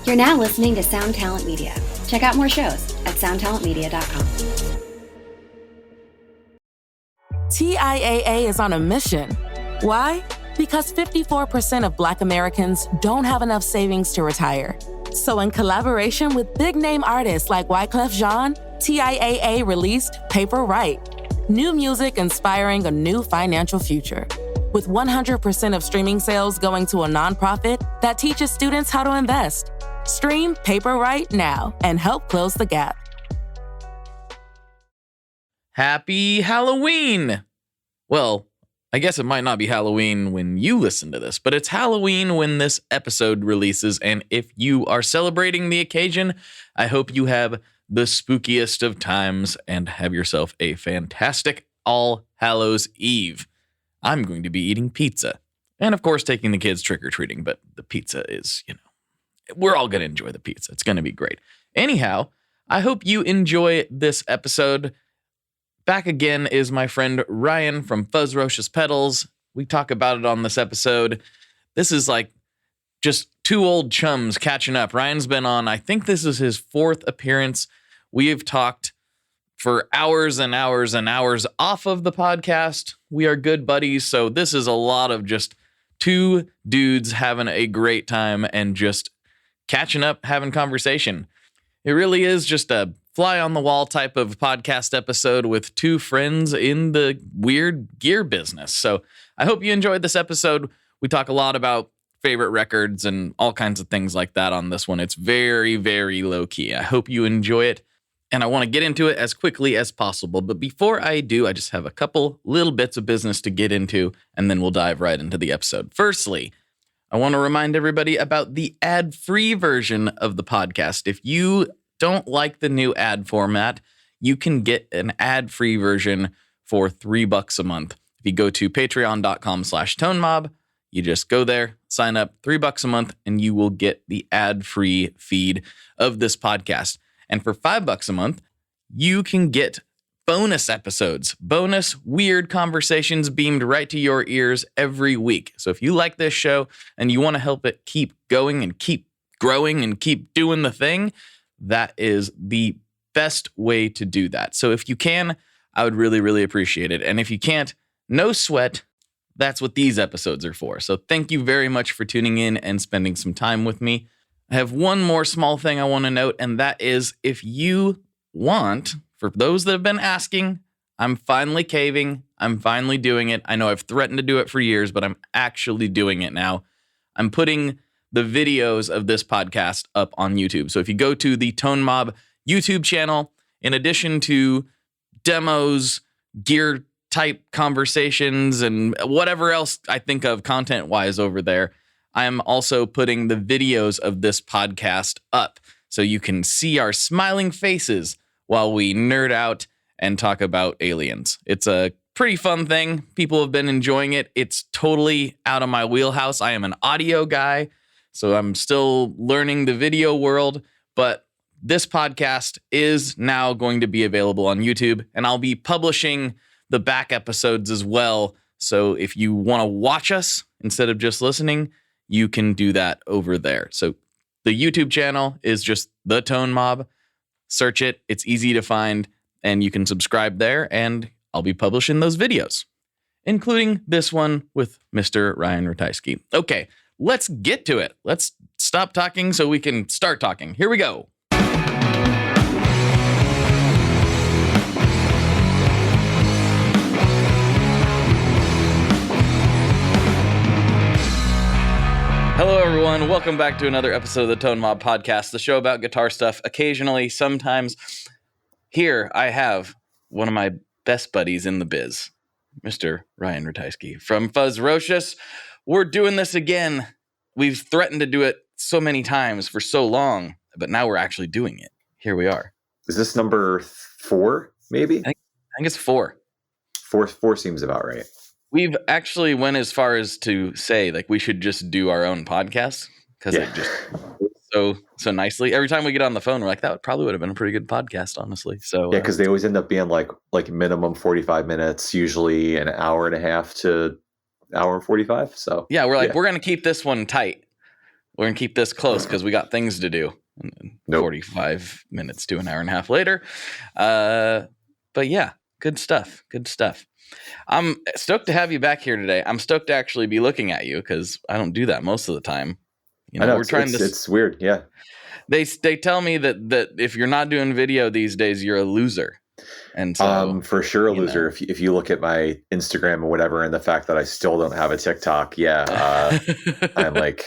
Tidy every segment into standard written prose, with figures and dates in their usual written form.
You're now listening to Sound Talent Media. Check out more shows at soundtalentmedia.com. TIAA is on a mission. Why? Because 54% of Black Americans don't have enough savings to retire. So in collaboration with big-name artists like Wyclef Jean, TIAA released Paper Right, new music inspiring a new financial future. With 100% of streaming sales going to a nonprofit that teaches students how to invest. Stream Paper Right now and help close the gap. Happy Halloween! Well, I guess it might not be Halloween when you listen to this, but it's Halloween when this episode releases, and if you are celebrating the occasion, I hope you have the spookiest of times and have yourself a fantastic All Hallows Eve. I'm going to be eating pizza, and of course taking the kids trick-or-treating, but the pizza is, we're all going to enjoy the pizza. It's going to be great. Anyhow, I hope you enjoy this episode. Back again is my friend Ryan from Fuzzrocious Pedals. We talk about it on this episode. This is like just two old chums catching up. Ryan's been on, I think this is his fourth appearance. We have talked for hours and hours and hours off of the podcast. We are good buddies, so this is a lot of just two dudes having a great time and just catching up, having conversation. It really is just a fly-on-the-wall type of podcast episode with two friends in the weird gear business. So I hope you enjoyed this episode. We talk a lot about favorite records and all kinds of things like that on this one. It's very, very low-key. I hope you enjoy it, and I want to get into it as quickly as possible. But before I do, I just have a couple little bits of business to get into, and then we'll dive right into the episode. Firstly, I want to remind everybody about the ad-free version of the podcast. If you don't like the new ad format, you can get an ad-free version for $3 a month. If you go to patreon.com/tonemob, you just go there, sign up, $3 a month, and you will get the ad-free feed of this podcast. And for $5 a month, you can get bonus episodes, bonus weird conversations beamed right to your ears every week. So if you like this show and you want to help it keep going and keep growing and keep doing the thing, that is the best way to do that. So if you can, I would really, really appreciate it. And if you can't, no sweat. That's what these episodes are for. So thank you very much for tuning in and spending some time with me. I have one more small thing I want to note, and that is if you want, for those that have been asking, I'm finally caving. I'm finally doing it. I know I've threatened to do it for years, but I'm actually doing it now. I'm putting the videos of this podcast up on YouTube. So if you go to the Tone Mob YouTube channel, in addition to demos, gear type conversations, and whatever else I think of content-wise over there, I'm also putting the videos of this podcast up so you can see our smiling faces while we nerd out and talk about aliens. It's a pretty fun thing. People have been enjoying it. It's totally out of my wheelhouse. I am an audio guy, so I'm still learning the video world, but this podcast is now going to be available on YouTube, and I'll be publishing the back episodes as well. So if you want to watch us instead of just listening, you can do that over there. So the YouTube channel is just The Tone Mob. Search it. It's easy to find, and you can subscribe there, and I'll be publishing those videos, including this one with Mr. Ryan Ratajski. Okay, let's get to it. Let's stop talking so we can start talking. Here we go. Hello, everyone. Welcome back to another episode of the Tone Mob Podcast, the show about guitar stuff, occasionally, sometimes. Here, I have one of my best buddies in the biz, Mr. Ryan Ratajski from Fuzzrocious. We're doing this again. We've threatened to do it so many times for so long, but now we're actually doing it. Here we are. Is this number 4, maybe? I think it's 4. 4 seems about right. We've actually went as far as to say, like, we should just do our own podcast because it just so nicely. Every time we get on the phone, we're like, that probably would have been a pretty good podcast, honestly. So yeah, because they always end up being like minimum 45 minutes, usually an hour and a half to hour and 45. So yeah, we're like, we're going to keep this one tight. We're going to keep this close because we got things to do. Nope. 45 minutes to an hour and a half later. But yeah, good stuff. Good stuff. I'm stoked to have you back here today. I'm stoked to actually be looking at you because I don't do that most of the time. You know, I know we're trying to. It's weird. Yeah. They tell me that if you're not doing video these days, you're a loser. And so, for sure a loser. If you look at my Instagram or whatever, and the fact that I still don't have a TikTok, I'm like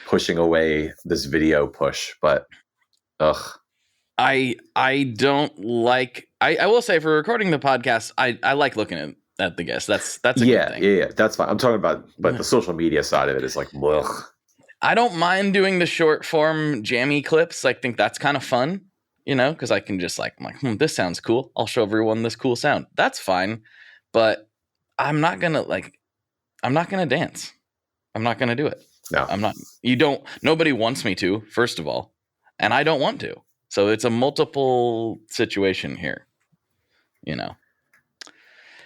pushing away this video push. But I don't like. I will say for recording the podcast, I like looking at the guests. That's a good thing. Yeah, that's fine. I'm talking about, but the social media side of it is like, ugh. I don't mind doing the short form jammy clips. I think that's kind of fun. You know, because I can just I'm like, this sounds cool. I'll show everyone this cool sound. That's fine. But I'm not going to dance. I'm not going to do it. No. I'm not. Nobody wants me to, first of all. And I don't want to. So it's a multiple situation here. You know.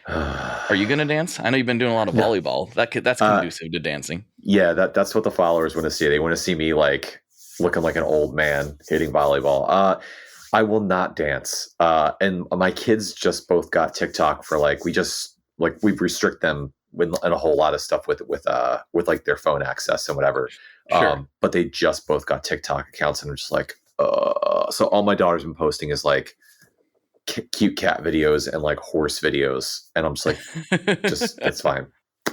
Are you going to dance? I know you've been doing a lot of volleyball. That's conducive to dancing. Yeah, that's what the followers want to see. They want to see me like looking like an old man hitting volleyball. I will not dance. And my kids just both got TikTok for we restrict them in a whole lot of stuff with like their phone access and whatever. Sure. But they just both got TikTok accounts and I'm just like, so all my daughter's been posting is like cute cat videos and like horse videos. And I'm just like, it's fine.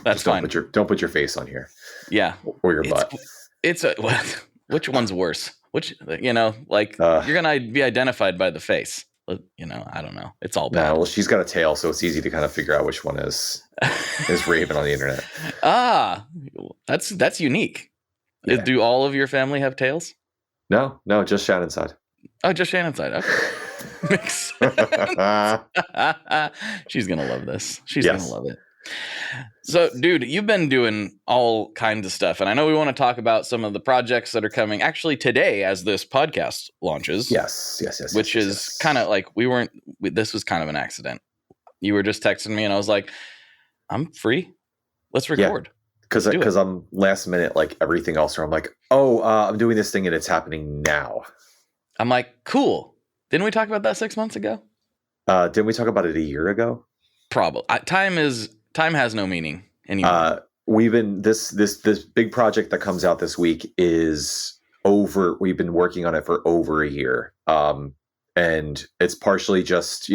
That's fine. Don't put your face on here. Yeah. Or your butt. Which one's worse? You're going to be identified by the face. You know, I don't know. It's all bad. Well, she's got a tail, so it's easy to kind of figure out which one is Raven on the internet. That's unique. Yeah. Do all of your family have tails? No, just Shannon's side. Oh, just Shannon's side. Okay. Makes sense. She's going to love this. She's going to love it. So, dude, you've been doing all kinds of stuff, and I know we want to talk about some of the projects that are coming actually today as this podcast launches. Yes. Which is kind of like this was kind of an accident. You were just texting me, and I was like, I'm free. Let's record. Because I'm last minute, like everything else, where I'm like, I'm doing this thing, and it's happening now. I'm like, cool. Didn't we talk about that 6 months ago? Didn't we talk about it a year ago? Probably. Time has no meaning anymore. We've been this big project that comes out this week is over. We've been working on it for over a year. And it's partially just,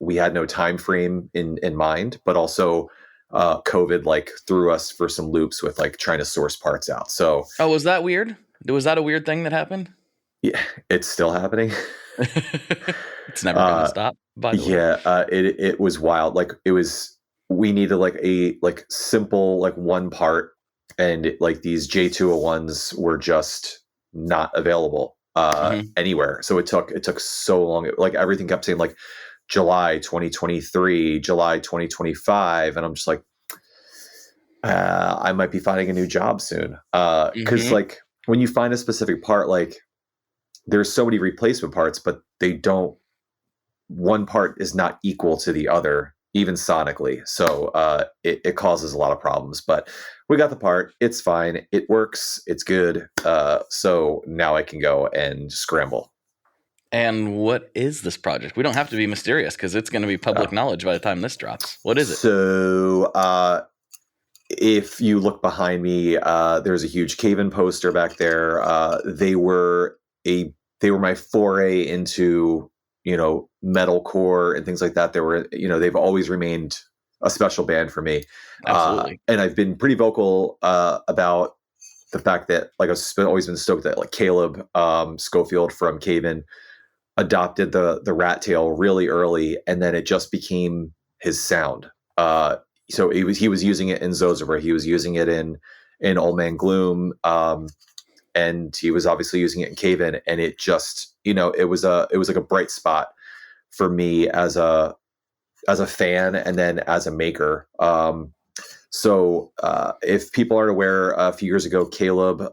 we had no time frame in mind, but also COVID like threw us for some loops with like trying to source parts out. So was that weird? Was that a weird thing that happened? Yeah, it's still happening. It's never gonna stop, by the way. Yeah, it was wild. Like we needed like a simple like one part, and like these J201s were just not available anywhere. So it took so long. Like everything kept saying like July 2023, July 2025, and I'm just like, I might be finding a new job soon. Because like when you find a specific part, like there's so many replacement parts, but one part is not equal to the other, even sonically. So it causes a lot of problems, but we got the part. It's fine. It works. It's good. So now I can go and scramble. And what is this project? We don't have to be mysterious because it's going to be public knowledge by the time this drops. What is it? So if you look behind me, there's a huge Cave-In poster back there. They were my foray into, metalcore and things like that. They've always remained a special band for me. Absolutely. And I've been pretty vocal about the fact that like I've always been stoked that like Caleb Schofield from Cave-In adopted the rat tail really early, and then it just became his sound. So he was using it in Zozobra, he was using it in Old Man Gloom, and he was obviously using it in Cave-In, and it just it was like a bright spot for me as a fan and then as a maker. So if people aren't aware, a few years ago, Caleb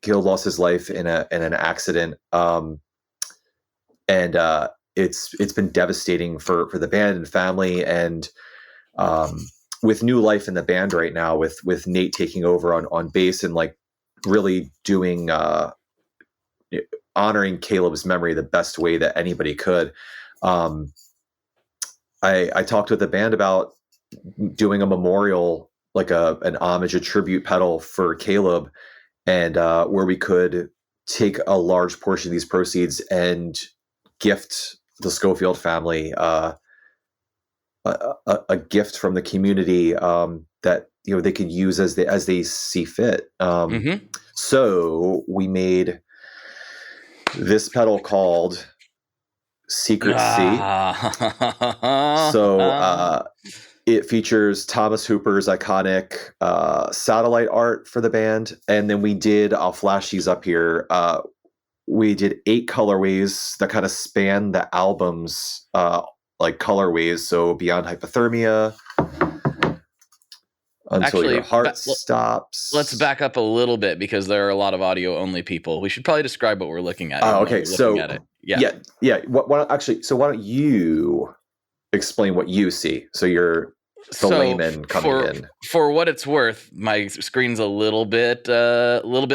lost his life in an accident. And it's been devastating for the band and family, and with new life in the band right now, with Nate taking over on bass, and like really doing honoring Caleb's memory the best way that anybody could. I talked with the band about doing a memorial, like an homage, a tribute pedal for Caleb, and where we could take a large portion of these proceeds and gift the Schofield family a gift from the community that they could use as they see fit. So we made this pedal called Secret C. So it features Thomas Hooper's iconic satellite art for the band. And then I'll flash these up here. We did 8 colorways that kind of span the album's like colorways. So Beyond Hypothermia, Until Your Heart Stops. Let's back up a little bit because there are a lot of audio only people. We should probably describe what we're looking at. Okay. So yeah. Why don't you explain what you see? So you're the layman coming in. For what it's worth, my screen's a little bit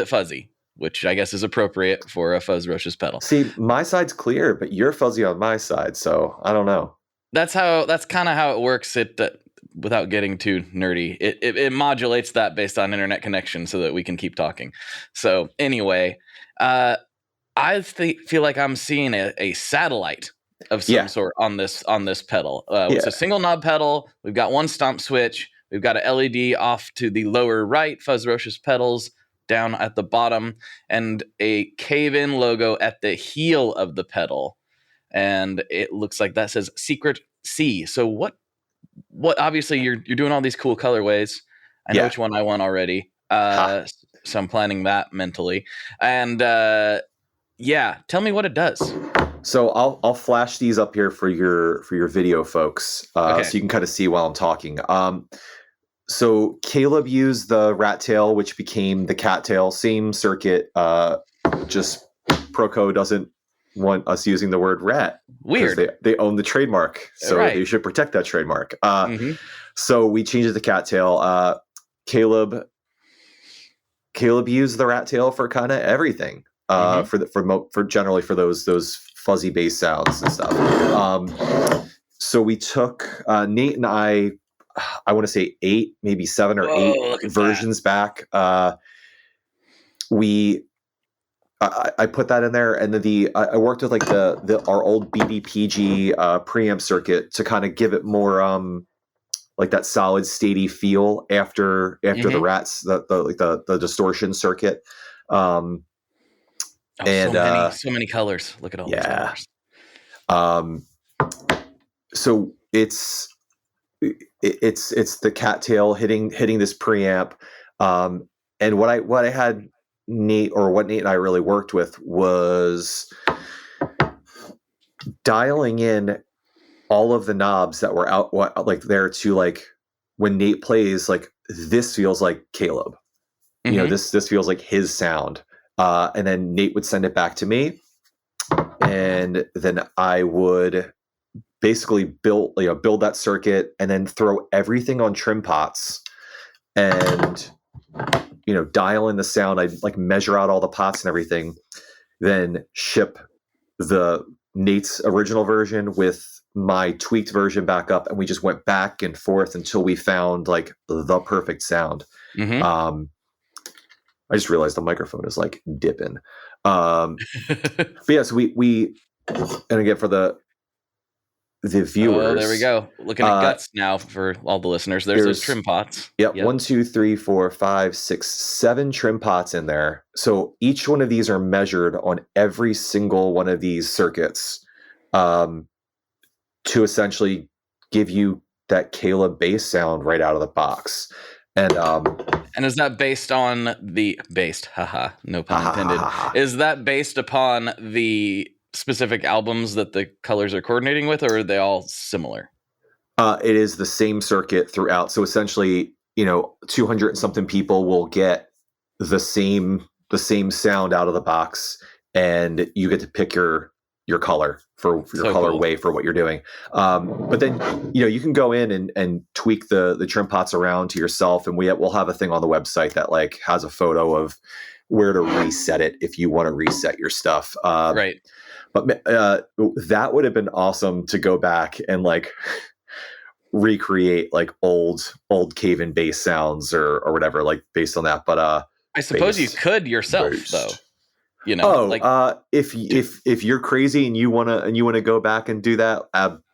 fuzzy, which I guess is appropriate for a Fuzzrocious pedal. See, my side's clear, but you're fuzzy on my side, so I don't know. That's kind of how it works. Without getting too nerdy, it modulates that based on internet connection so that we can keep talking. So anyway, I feel like I'm seeing a satellite of some sort on this pedal. It's a single knob pedal. We've got one stomp switch. We've got an LED off to the lower right, Fuzzrocious Pedals down at the bottom, and a cave-in logo at the heel of the pedal. And it looks like that says Secret C. So what obviously you're doing all these cool colorways. I know which one I want already. So I'm planning that mentally. And tell me what it does. So I'll flash these up here for your video folks, so you can kind of see while I'm talking. So Caleb used the rat tail, which became the cat tail, same circuit. Just Proco doesn't want us using the word rat. Weird. They own the trademark, so they should protect that trademark. So we changed it to cat tail. Caleb used the rat tail for kind of everything. For generally for those fuzzy bass sounds and stuff. So we took Nate and I want to say 8, maybe 7 or 8 versions back. I put that in there, and then I worked with like our old BBPG preamp circuit to kind of give it more like that solid statey feel after the rats, the distortion circuit. So many colors. Look at all those colors. So it's the cattail hitting this preamp. And what I had Nate and I really worked with was dialing in all of the knobs that were out there to, like, when Nate plays, like, this feels like Caleb. This feels like his sound. And then Nate would send it back to me, and then I would basically build that circuit and then throw everything on trim pots and, dial in the sound. I'd like measure out all the pots and everything, then ship the Nate's original version with my tweaked version back up. And we just went back and forth until we found like the perfect sound. I just realized the microphone is like dipping. But yeah, so we and again for the viewers. There we go. Looking at guts now for all the listeners. There's those trim pots. Yep. 1, 2, 3, 4, 5, 6, 7 trim pots in there. So each one of these are measured on every single one of these circuits to essentially give you that Caleb bass sound right out of the box. And is that based on no pun intended. Is that based upon the specific albums that the colors are coordinating with, or are they all similar? It is the same circuit throughout. So essentially, 200 and something people will get the same sound out of the box, and you get to pick your color for your colorway for what you're doing. But then, you can go in and tweak the trim pots around to yourself. And we'll have a thing on the website that like has a photo of where to reset it if you want to reset your stuff. Right. But that would have been awesome to go back and like recreate like old cave-in bass sounds or whatever, like based on that. But I suppose you could yourself though. You know, if you're crazy and you wanna go back and do that,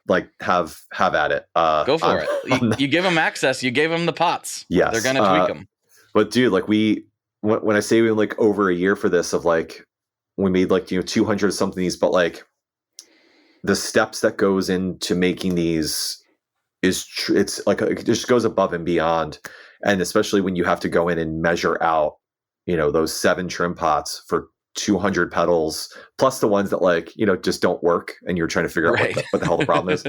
like have at it. Go for it. You give them access. You gave them the pots. Yes, they're gonna tweak them. But dude, like when I say we like over a year for this, of like we made like 200 something these, but like the steps that goes into making these it's like it just goes above and beyond, and especially when you have to go in and measure out those 7 trim pots for 200 pedals plus the ones that like just don't work and you're trying to figure out what the hell the problem is.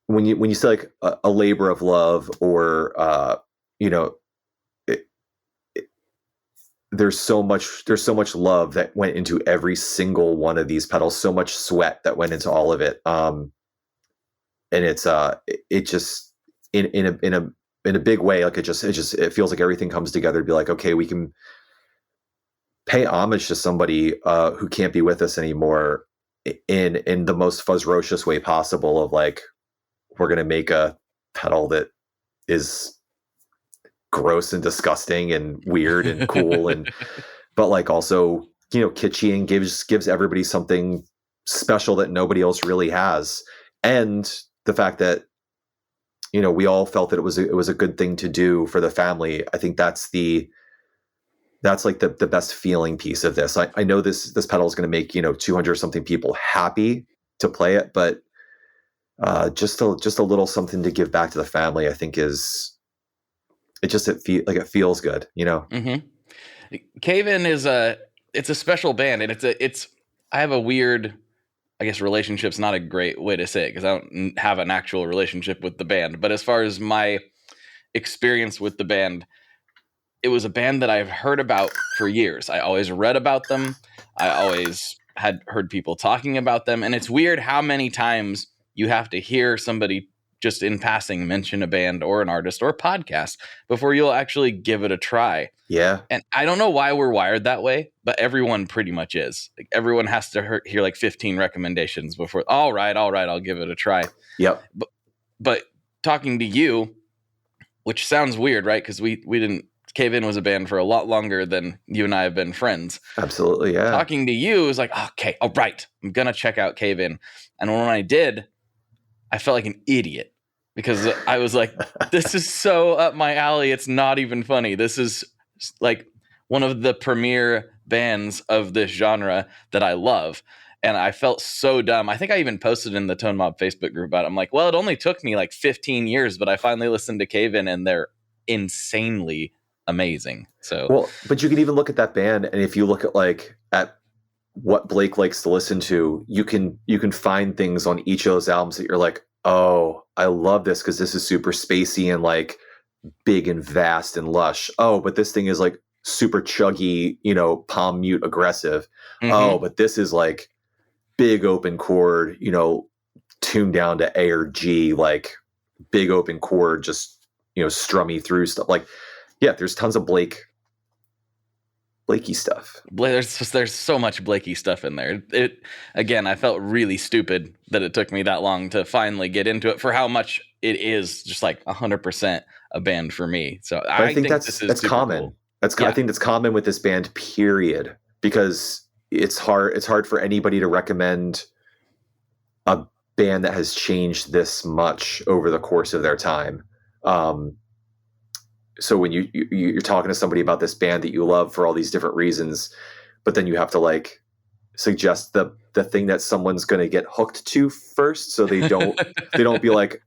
When you say like a labor of love or there's so much love that went into every single one of these pedals, so much sweat that went into all of it, and it's it just in a big way, like it feels like everything comes together to be like, okay, we can pay homage to somebody who can't be with us anymore in the most Fuzzrocious way possible, of like, we're going to make a pedal that is gross and disgusting and weird and cool and but like also kitschy and gives everybody something special that nobody else really has. And the fact that we all felt that it was a good thing to do for the family, I think that's like the best feeling piece of this. I know this pedal is going to make 200 something people happy to play it, but just a little something to give back to the family, I think it feels good, Mm-hmm. Cave-In it's a special band, and I have a weird, I guess relationship's not a great way to say it because I don't have an actual relationship with the band, but as far as my experience with the band, it was a band that I've heard about for years. I always read about them. I always had heard people talking about them. And it's weird how many times you have to hear somebody just in passing mention a band or an artist or a podcast before you'll actually give it a try. Yeah. And I don't know why we're wired that way, but everyone pretty much is. Like, everyone has to hear like 15 recommendations before, all right, I'll give it a try. Yep. But talking to you, which sounds weird, right? Because we didn't, Cave-In was a band for a lot longer than you and I have been friends. Absolutely, yeah. Talking to you is like, okay, all right, I'm going to check out Cave-In. And when I did, I felt like an idiot because I was like, this is so up my alley. It's not even funny. This is like one of the premier bands of this genre that I love. And I felt so dumb. I think I even posted in the Tone Mob Facebook group about it. I'm like, well, it only took me like 15 years, but I finally listened to Cave-In and they're insanely amazing. So well, but you can even look at that band, and if you look at what Blake likes to listen to, you can find things on each of those albums that you're like, oh, I love this because this is super spacey and like big and vast and lush. Oh, but this thing is like super chuggy, palm mute aggressive. Mm-hmm. Oh, but this is like big open chord, tuned down to A or G, like big open chord, just strummy through stuff. Like, yeah, there's tons of Blakey stuff. There's so much Blakey stuff in there. Again, I felt really stupid that it took me that long to finally get into it for how much it is just like 100% a band for me. So I think that's common. Cool. I think that's common with this band, period, because it's hard for anybody to recommend a band that has changed this much over the course of their time. So when you're talking to somebody about this band that you love for all these different reasons, but then you have to like suggest the thing that someone's going to get hooked to first, so they don't be like,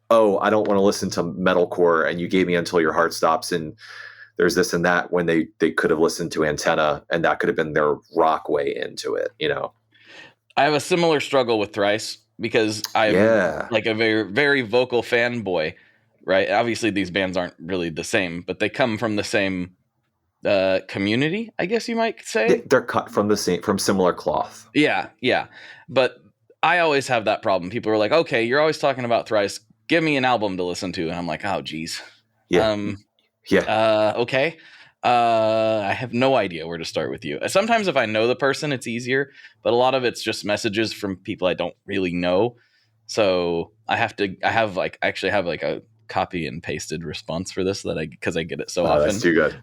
oh, I don't want to listen to metalcore, and you gave me Until Your Heart Stops, and there's this and that, when they could have listened to Antenna, and that could have been their rock way into it. I have a similar struggle with Thrice because I'm like a very, very vocal fanboy. Right. Obviously, these bands aren't really the same, but they come from the same community, I guess you might say. They're cut from similar cloth. Yeah. Yeah. But I always have that problem. People are like, okay, you're always talking about Thrice. Give me an album to listen to. And I'm like, oh, geez. Yeah. Okay. I have no idea where to start with you. Sometimes if I know the person, it's easier, but a lot of it's just messages from people I don't really know. So I have a copy and pasted response for this because I get it so often. That's too good.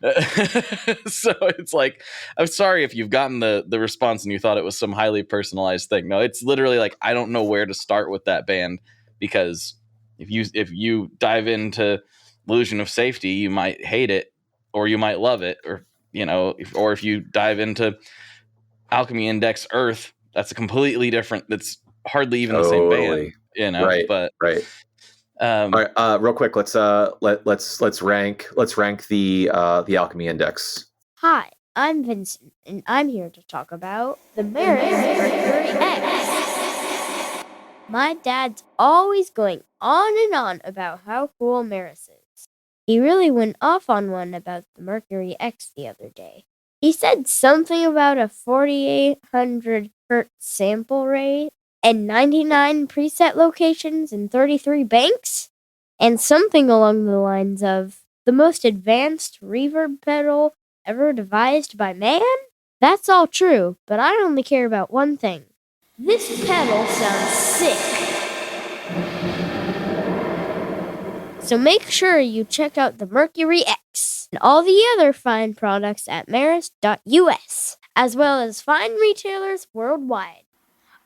So it's like, I'm sorry if you've gotten the response and you thought it was some highly personalized thing. No, it's literally like, I don't know where to start with that band, because if you dive into Illusion of Safety, you might hate it, or you might love it, or if you dive into Alchemy Index Earth, that's a completely different. That's hardly even the same band, Right. But right. All right. Real quick, let's rank the Alchemy Index. Hi, I'm Vincent, and I'm here to talk about the Mercury X. My dad's always going on and on about how cool Maris is. He really went off on one about the Mercury X the other day. He said something about a 4,800 hertz sample rate and 99 preset locations and 33 banks, and something along the lines of the most advanced reverb pedal ever devised by man? That's all true, but I only care about one thing. This pedal sounds sick. So make sure you check out the Mercury X and all the other fine products at maris.us, as well as fine retailers worldwide.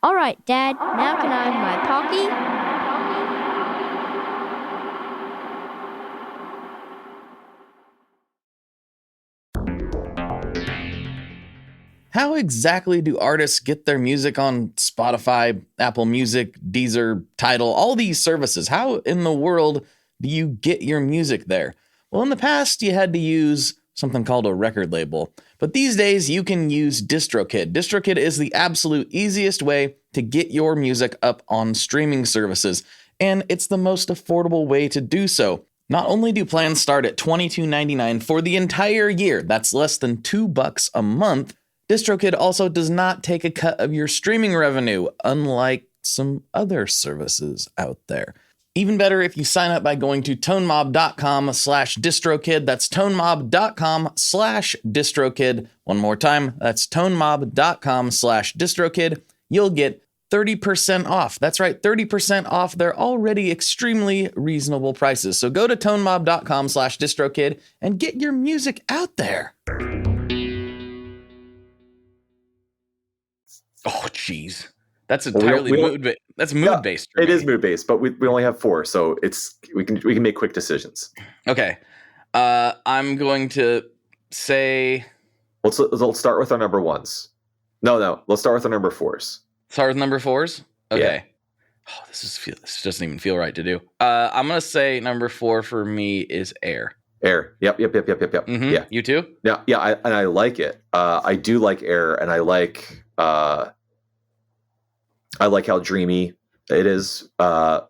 All right, Dad, now can I have my Pocky? how exactly do artists get their music on Spotify, Apple Music, Deezer, Tidal, all these services? How in the world do you get your music there? Well, in the past, you had to use something called a record label. But these days, you can use DistroKid. DistroKid is the absolute easiest way to get your music up on streaming services, and it's the most affordable way to do so. Not only do plans start at $22.99 for the entire year, that's less than $2 a month, DistroKid also does not take a cut of your streaming revenue, unlike some other services out there. Even better if you sign up by going to tonemob.com/distrokid. That's tonemob.com/distrokid. One more time, that's tonemob.com/distrokid. You'll get 30% off. That's right, 30% off their already extremely reasonable prices. So go to tonemob.com/distrokid and get your music out there. Oh, geez. That's entirely mood-based. That's mood-based. It is mood-based, but we only have 4, so we can make quick decisions. Okay. I'm going to say... Let's start with our number 1s. No. Let's start with our number 4s. Start with number 4s? Okay. Yeah. Oh, this doesn't even feel right to do. I'm going to say number 4 for me is Air. Air. Yep. Mm-hmm. Yeah. You too? Yeah. I like it. I do like Air, and I like how dreamy it is. But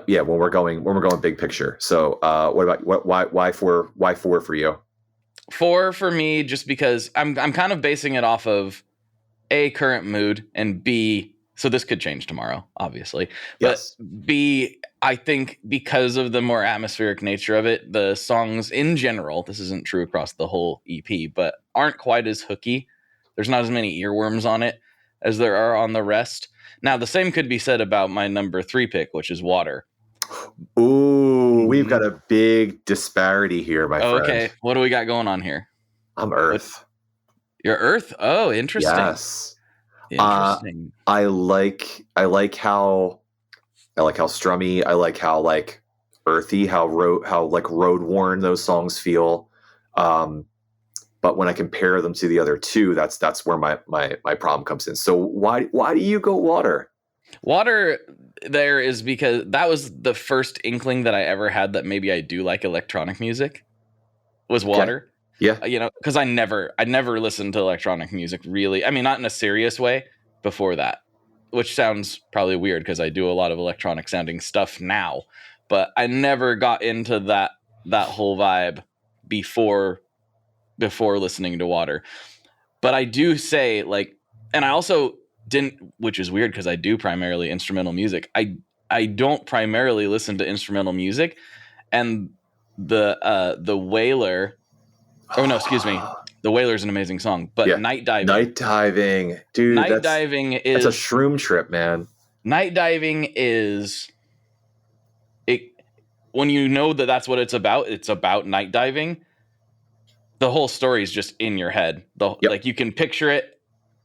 yeah, when we're going big picture. So what about why 4 for you? 4 for me, just because I'm kind of basing it off of A, current mood, and B, so this could change tomorrow, obviously. Yes. But B, I think because of the more atmospheric nature of it, the songs in general, this isn't true across the whole EP, but aren't quite as hooky. There's not as many earworms on it as there are on the rest. Now, the same could be said about my number 3 pick, which is Water. Ooh, we've got a big disparity here, my friend. Okay, what do we got going on here? I'm Earth. You're Earth? Oh, interesting. Yes. Interesting. I like how strummy. I like how like earthy, how road worn those songs feel. But when I compare them to the other 2, that's where my problem comes in. So why do you go Water? Water there is because that was the first inkling that I ever had that maybe I do like electronic music, was Water. Okay. Yeah. Because I never listened to electronic music really. I mean, not in a serious way before that, which sounds probably weird because I do a lot of electronic sounding stuff now, but I never got into that whole vibe before listening to Water. But I do say, like, and I also didn't, which is weird because I do primarily instrumental music. I don't primarily listen to instrumental music, and the Wailer Oh no, excuse me. The Wailer's an amazing song, but Yeah. Night Diving. Night diving, dude. Night diving that's a is shroom trip, man. Night diving is it when you know that that's what it's about night diving. The whole story is just in your head. Like you can picture it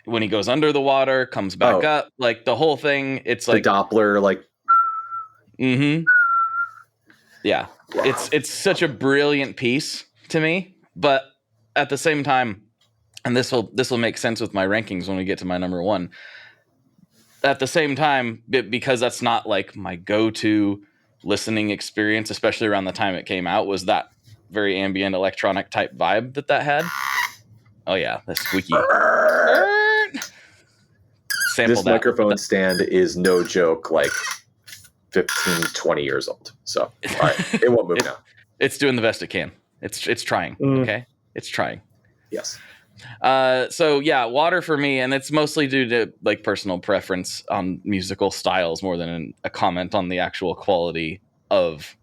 when he goes under the water, comes back up, like the whole thing. It's like the Doppler, like. Mm-hmm. Yeah. It's such a brilliant piece to me, but at the same time, and this will make sense with my rankings when we get to my number one. At the same time, because that's not like my go-to listening experience, especially around the time it came out, was that very ambient electronic type vibe that had. Oh yeah, the squeaky. Sample this that. Microphone stand is no joke, like 15, 20 years old. So, all right, it won't move now. It's doing the best it can. It's trying. Okay, it's trying. Yes. So yeah, water for me, and it's mostly due to like personal preference on musical styles more than a comment on the actual quality of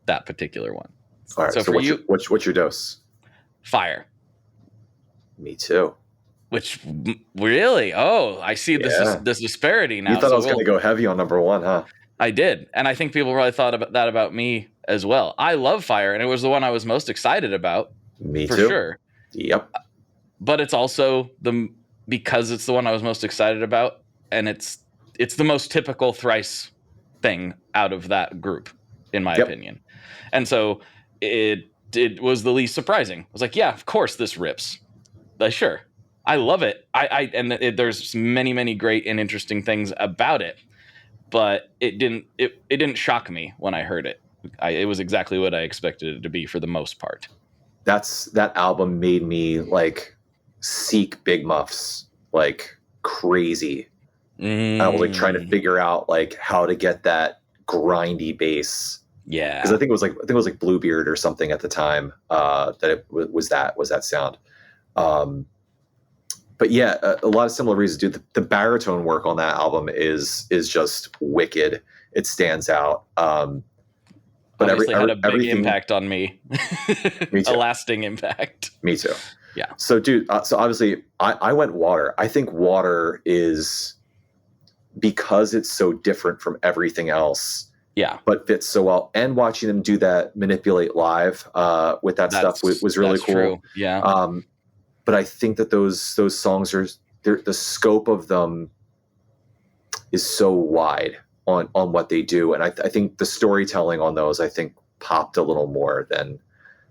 that particular one. All right. So for you, what's your dose? Fire. Me too. Which really? Oh, I see this disparity now. You thought I was going to go heavy on number one, huh? I did, and I think people probably thought about me as well. I love Fire, and it was the one I was most excited about. Me for too. Sure. Yep. But it's also because it's the one I was most excited about, and it's the most typical Thrice thing out of that group, in my opinion. And so it was the least surprising. I was like, yeah, of course this rips. Sure, I love it. There's many great and interesting things about it, but it didn't shock me when I heard it. It was exactly what I expected it to be for the most part. That album made me like seek Big Muffs like crazy. I was like trying to figure out like how to get that grindy bass. Yeah, because I think it was like Bluebeard or something at the time that it was that sound. But yeah, a lot of similar reasons, dude. The baritone work on that album is just wicked. It stands out. But obviously had a big impact on me. Me too. A lasting impact. Me too. Yeah. So, dude. So obviously, I went Water. I think Water is because it's so different from everything else. Yeah. But fits so well. And watching them do that Manipulate live with that stuff was really cool. True. Yeah. But I think that those songs the scope of them is so wide on what they do, and I think the storytelling on those popped a little more than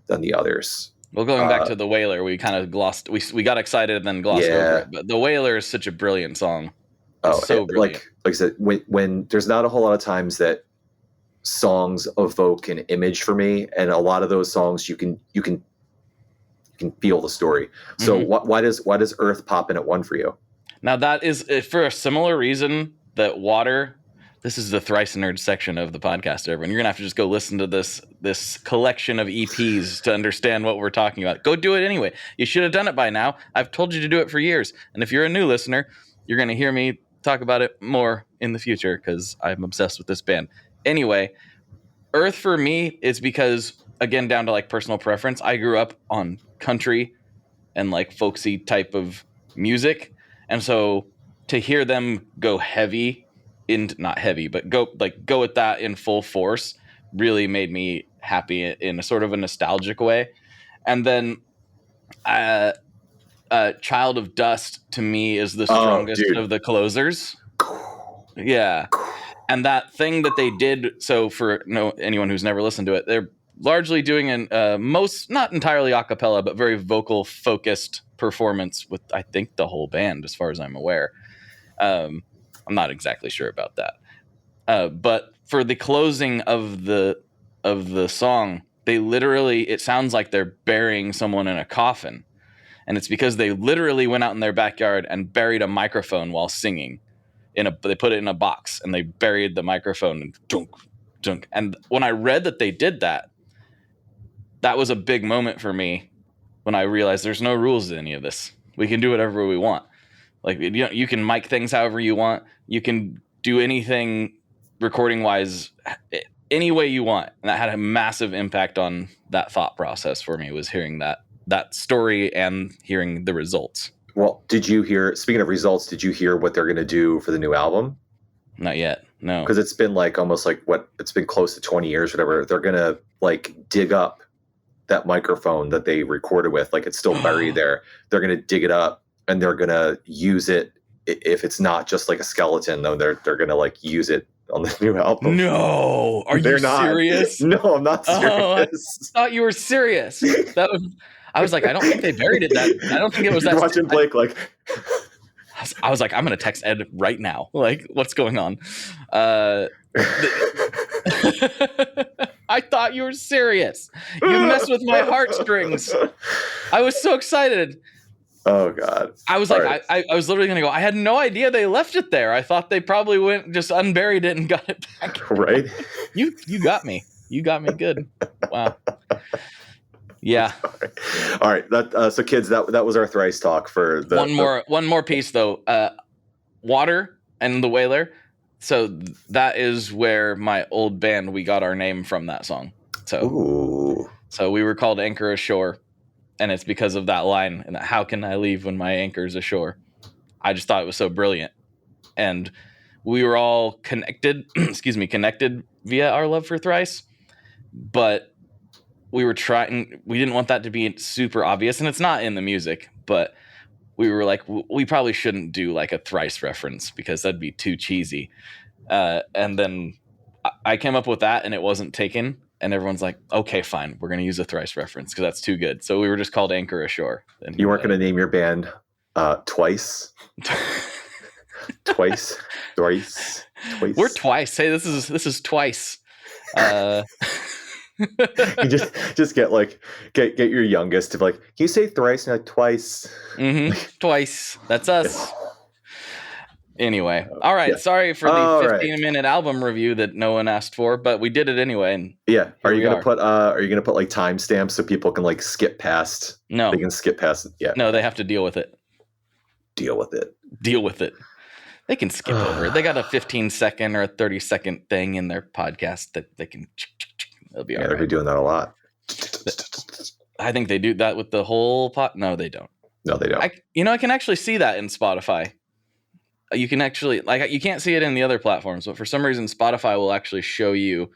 the others. Well, going back to the Wailer, we kind of glossed. We got excited and then glossed over it. But the Wailer is such a brilliant song. It's so brilliant. Like I said, when there's not a whole lot of times that songs evoke an image for me, and a lot of those songs you can feel the story. So why does Earth pop in at one for you? Now that is for a similar reason that Water. This is the Thrice Nerd section of the podcast, everyone. You're gonna have to just go listen to this collection of EPs to understand what we're talking about. Go do it anyway. You should have done it by now. I've told you to do it for years. And if you're a new listener, you're gonna hear me talk about it more in the future because I'm obsessed with this band. Anyway, Earth for me is because, again, down to like personal preference, I grew up on country and like folksy type of music. And so to hear them go heavy, not heavy, but go with that in full force really made me happy in a sort of a nostalgic way. And then Child of Dust to me is the strongest of the closers. Yeah. And that thing that they did, so for anyone who's never listened to it, they're largely doing not entirely a cappella, but very vocal focused performance with, I think, the whole band, as far as I'm aware. I'm not exactly sure about that. But for the closing of the song, they literally, it sounds like they're burying someone in a coffin. And it's because they literally went out in their backyard and buried a microphone while singing. They put it in a box and they buried the microphone and dunk, dunk. And when I read that they did that, that was a big moment for me when I realized there's no rules to any of this. We can do whatever we want. Like, you can mic things however you want. You can do anything recording wise any way you want. And that had a massive impact on that thought process for me, was hearing that that story and hearing the results. Well, speaking of results, did you hear what they're going to do for the new album? Not yet. No. Because it's been like almost like it's been close to 20 years, whatever. They're going to like dig up that microphone that they recorded with. Like it's still buried there. They're going to dig it up and they're going to use it. If it's not just like a skeleton, though, they're going to like use it on the new album. No. Are you serious? No, I'm not serious. I thought you were serious. I was like, I don't think they buried it. I don't think it was that. Watching Blake like. I was like, I'm going to text Ed right now. Like, what's going on? I thought you were serious. You messed with my heartstrings. I was so excited. Oh God. I was like, right. I was literally going to go, I had no idea they left it there. I thought they probably went, just unburied it and got it back. Right. You got me. You got me good. Wow. Yeah. All right. So kids, that was our Thrice talk for the one more piece though. Water and the Wailer. So that is where my old band, we got our name from that song. So we were called Anchor Ashore, and it's because of that line. And how can I leave when my anchor's ashore? I just thought it was so brilliant. And we were all connected via our love for Thrice, but we didn't want that to be super obvious, and it's not in the music, but we were like, we probably shouldn't do like a Thrice reference because that'd be too cheesy. And then I came up with that and it wasn't taken, and everyone's like, okay, fine, we're going to use a Thrice reference because that's too good. So we were just called Anchor Ashore. And you weren't going to name your band Twice? Twice? Thrice? Twice? We're Twice. Hey, this is Twice. You just get your youngest to be like, can you say Thrice? No, Twice. Mm-hmm. Twice. That's us. Anyway, all right. Yeah. Sorry for the 15-minute album review that no one asked for, but we did it anyway. And yeah, are you gonna put like timestamps so people can like skip past? No, they can skip past it. Yeah, no, they have to deal with it. Deal with it. They can skip over it. They got a 15-second or a 30-second thing in their podcast that they can. They'll be all right. They're doing that a lot. I think they do that with the whole pot. No, they don't. No, they don't. I can actually see that in Spotify. You can actually, like, you can't see it in the other platforms, but for some reason, Spotify will actually show you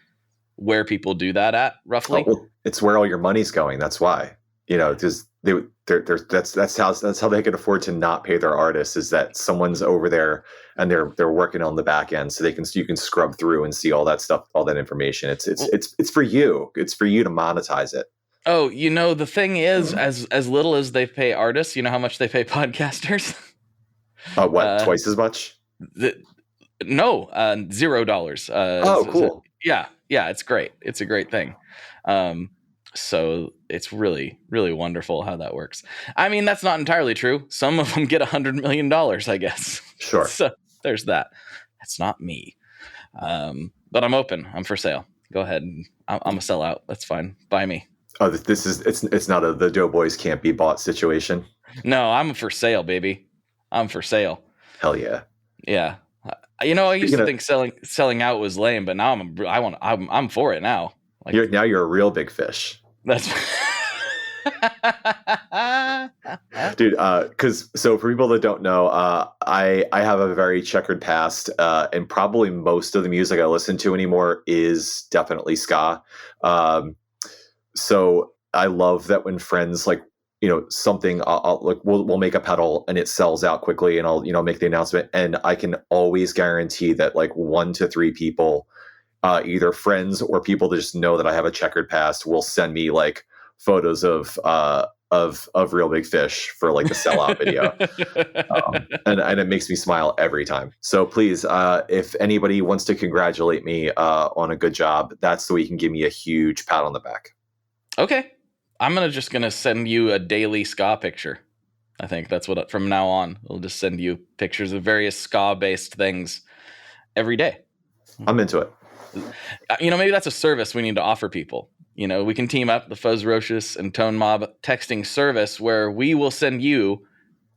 where people do that at roughly. Oh, well, it's where all your money's going. That's why, because that's how they can afford to not pay their artists, is that someone's over there and they're working on the back end, so you can scrub through and see all that stuff, all that information. It's for you. It's for you to monetize it. Oh, the thing is, as little as they pay artists, you know how much they pay podcasters? Twice as much? No, $0. Oh, cool. Yeah, it's great. It's a great thing. So it's really, really wonderful how that works. I mean, that's not entirely true. Some of them get $100 million, I guess. Sure. So there's that. That's not me. But I'm open. I'm for sale. Go ahead. I'm a sellout. That's fine. Buy me. Oh, it's not the Doughboys can't be bought situation. No, I'm for sale, baby. I'm for sale. Hell yeah. Yeah. I used to think selling out was lame, but now I'm for it now. Like, you're a real big fish. That's dude. So for people that don't know, I have a very checkered past, and probably most of the music I listen to anymore is definitely ska. So I love that when friends something, we'll make a pedal and it sells out quickly, and I'll make the announcement, and I can always guarantee that 1 to 3 people, either friends or people that just know that I have a checkered past, will send me photos of Real Big Fish for the sellout video, and it makes me smile every time. So please, if anybody wants to congratulate me on a good job, that's the way you can give me a huge pat on the back. Okay. I'm just going to send you a daily ska picture. I think that's what, from now on, we'll just send you pictures of various ska-based things every day. I'm into it. Maybe that's a service we need to offer people. We can team up, the Fuzzrocious and Tone Mob texting service, where we will send you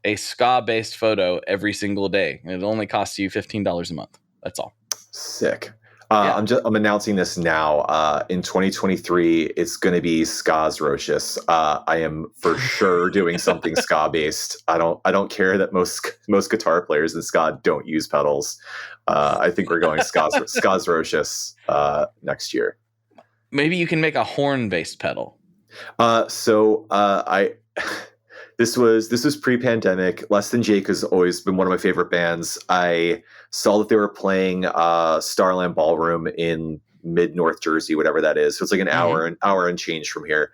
a ska-based photo every single day. And it only costs you $15 a month. That's all. Sick. Yeah. I'm announcing this now. In 2023, it's going to be Fuzzrocious. I am for sure doing something ska based. I don't care that most guitar players in ska don't use pedals. I think we're going Fuzzrocious next year. Maybe you can make a horn-based pedal. I this was pre-pandemic. Less Than Jake has always been one of my favorite bands. I saw that they were playing Starland Ballroom in mid North Jersey, whatever that is. So it's like an hour and change from here.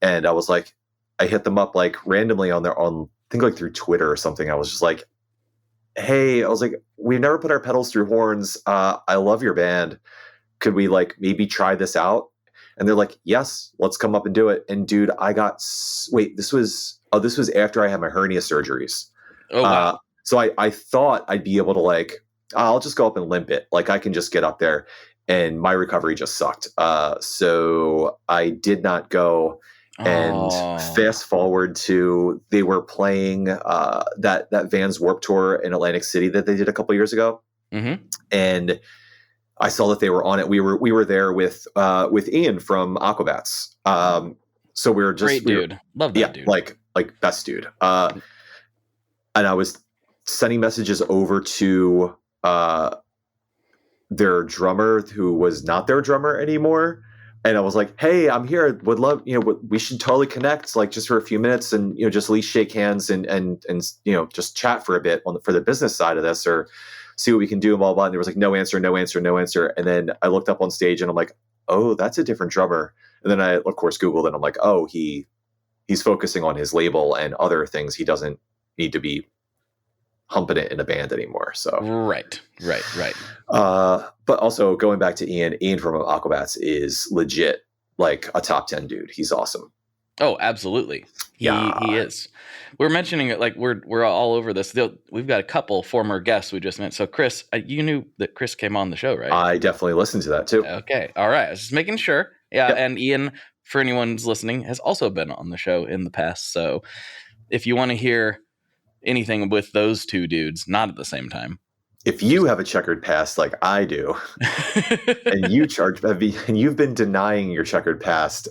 And I was like, I hit them up like randomly on I think like through Twitter or something. I was just like, hey, I was like, we've never put our pedals through horns. I love your band. Could we like maybe try this out? And they're like, yes, let's come up and do it. And dude, this was after I had my hernia surgeries. Oh, wow. So I thought I'd be able to like, I'll just go up and limp it. Like I can just get up there, and my recovery just sucked. So I did not go. And fast forward to, they were playing that Vans Warped Tour in Atlantic City that they did a couple years ago. Mm-hmm. And I saw that they were on it. We were there with Ian from Aquabats. So we were just great dude. Love that dude. Like best dude. And I was sending messages over to their drummer, who was not their drummer anymore. And I was like, hey, I'm here. Would love, we should totally connect, like just for a few minutes, and just at least shake hands and just chat for a bit for the business side of this, or see what we can do, and blah, blah. And there was like no answer. And then I looked up on stage and I'm like, oh, that's a different drummer. And then I, of course, Googled it, and I'm like, oh, he's focusing on his label and other things. He doesn't need to be humping it in a band anymore. So right. But also going back to Ian from Aquabats is legit like a top 10 dude. He's awesome. Oh, absolutely. He is. We're mentioning it like we're all over this. We've got a couple former guests we just met. So Chris, you knew that Chris came on the show, right? I definitely listened to that too. Okay. All right. I was just making sure. Yeah. Yep. And Ian, for anyone who's listening, has also been on the show in the past. So if you want to hear anything with those two dudes, not at the same time. If you have a checkered past like I do, and you've been denying your checkered past,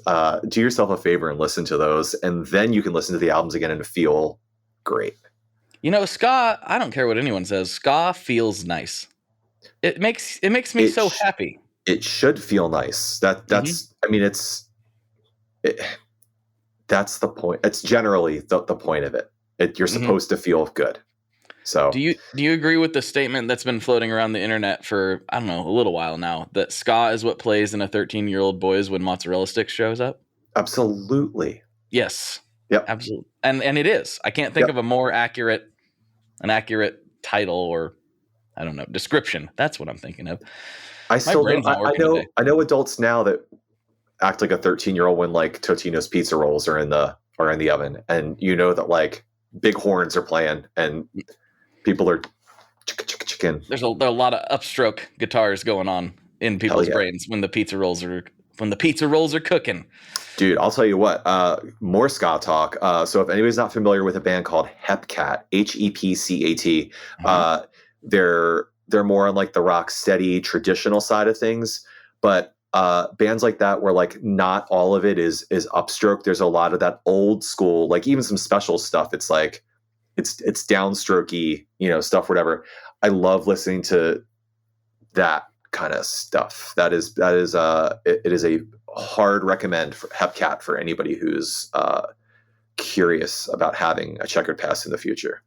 do yourself a favor and listen to those, and then you can listen to the albums again and feel great. Ska, I don't care what anyone says, ska feels nice. It makes me so happy. It should feel nice. That's I mean, that's the point. It's generally the point of it. You're supposed to feel good. So do you agree with the statement that's been floating around the internet for, I don't know, a little while now, that ska is what plays in a 13-year-old boy's when mozzarella sticks shows up? Absolutely. Yes. Yep. Absolutely. And it is. I can't think of a more accurate title, or I don't know, description. That's what I'm thinking of. I know adults now that act like a 13-year-old when like Totino's pizza rolls are in the oven, and that like big horns are playing and people are chicken. There's a lot of upstroke guitars going on in people's brains when the pizza rolls are cooking. Dude, I'll tell you what, more ska talk. So if anybody's not familiar with a band called Hepcat, HEPCAT, they're more on like the rock steady traditional side of things, but bands like that where like not all of it is upstroke. There's a lot of that old school, like even some special stuff. It's like it's downstrokey, stuff, whatever. I love listening to that kind of stuff. It is a hard recommend for Hepcat for anybody who's curious about having a checkered past in the future.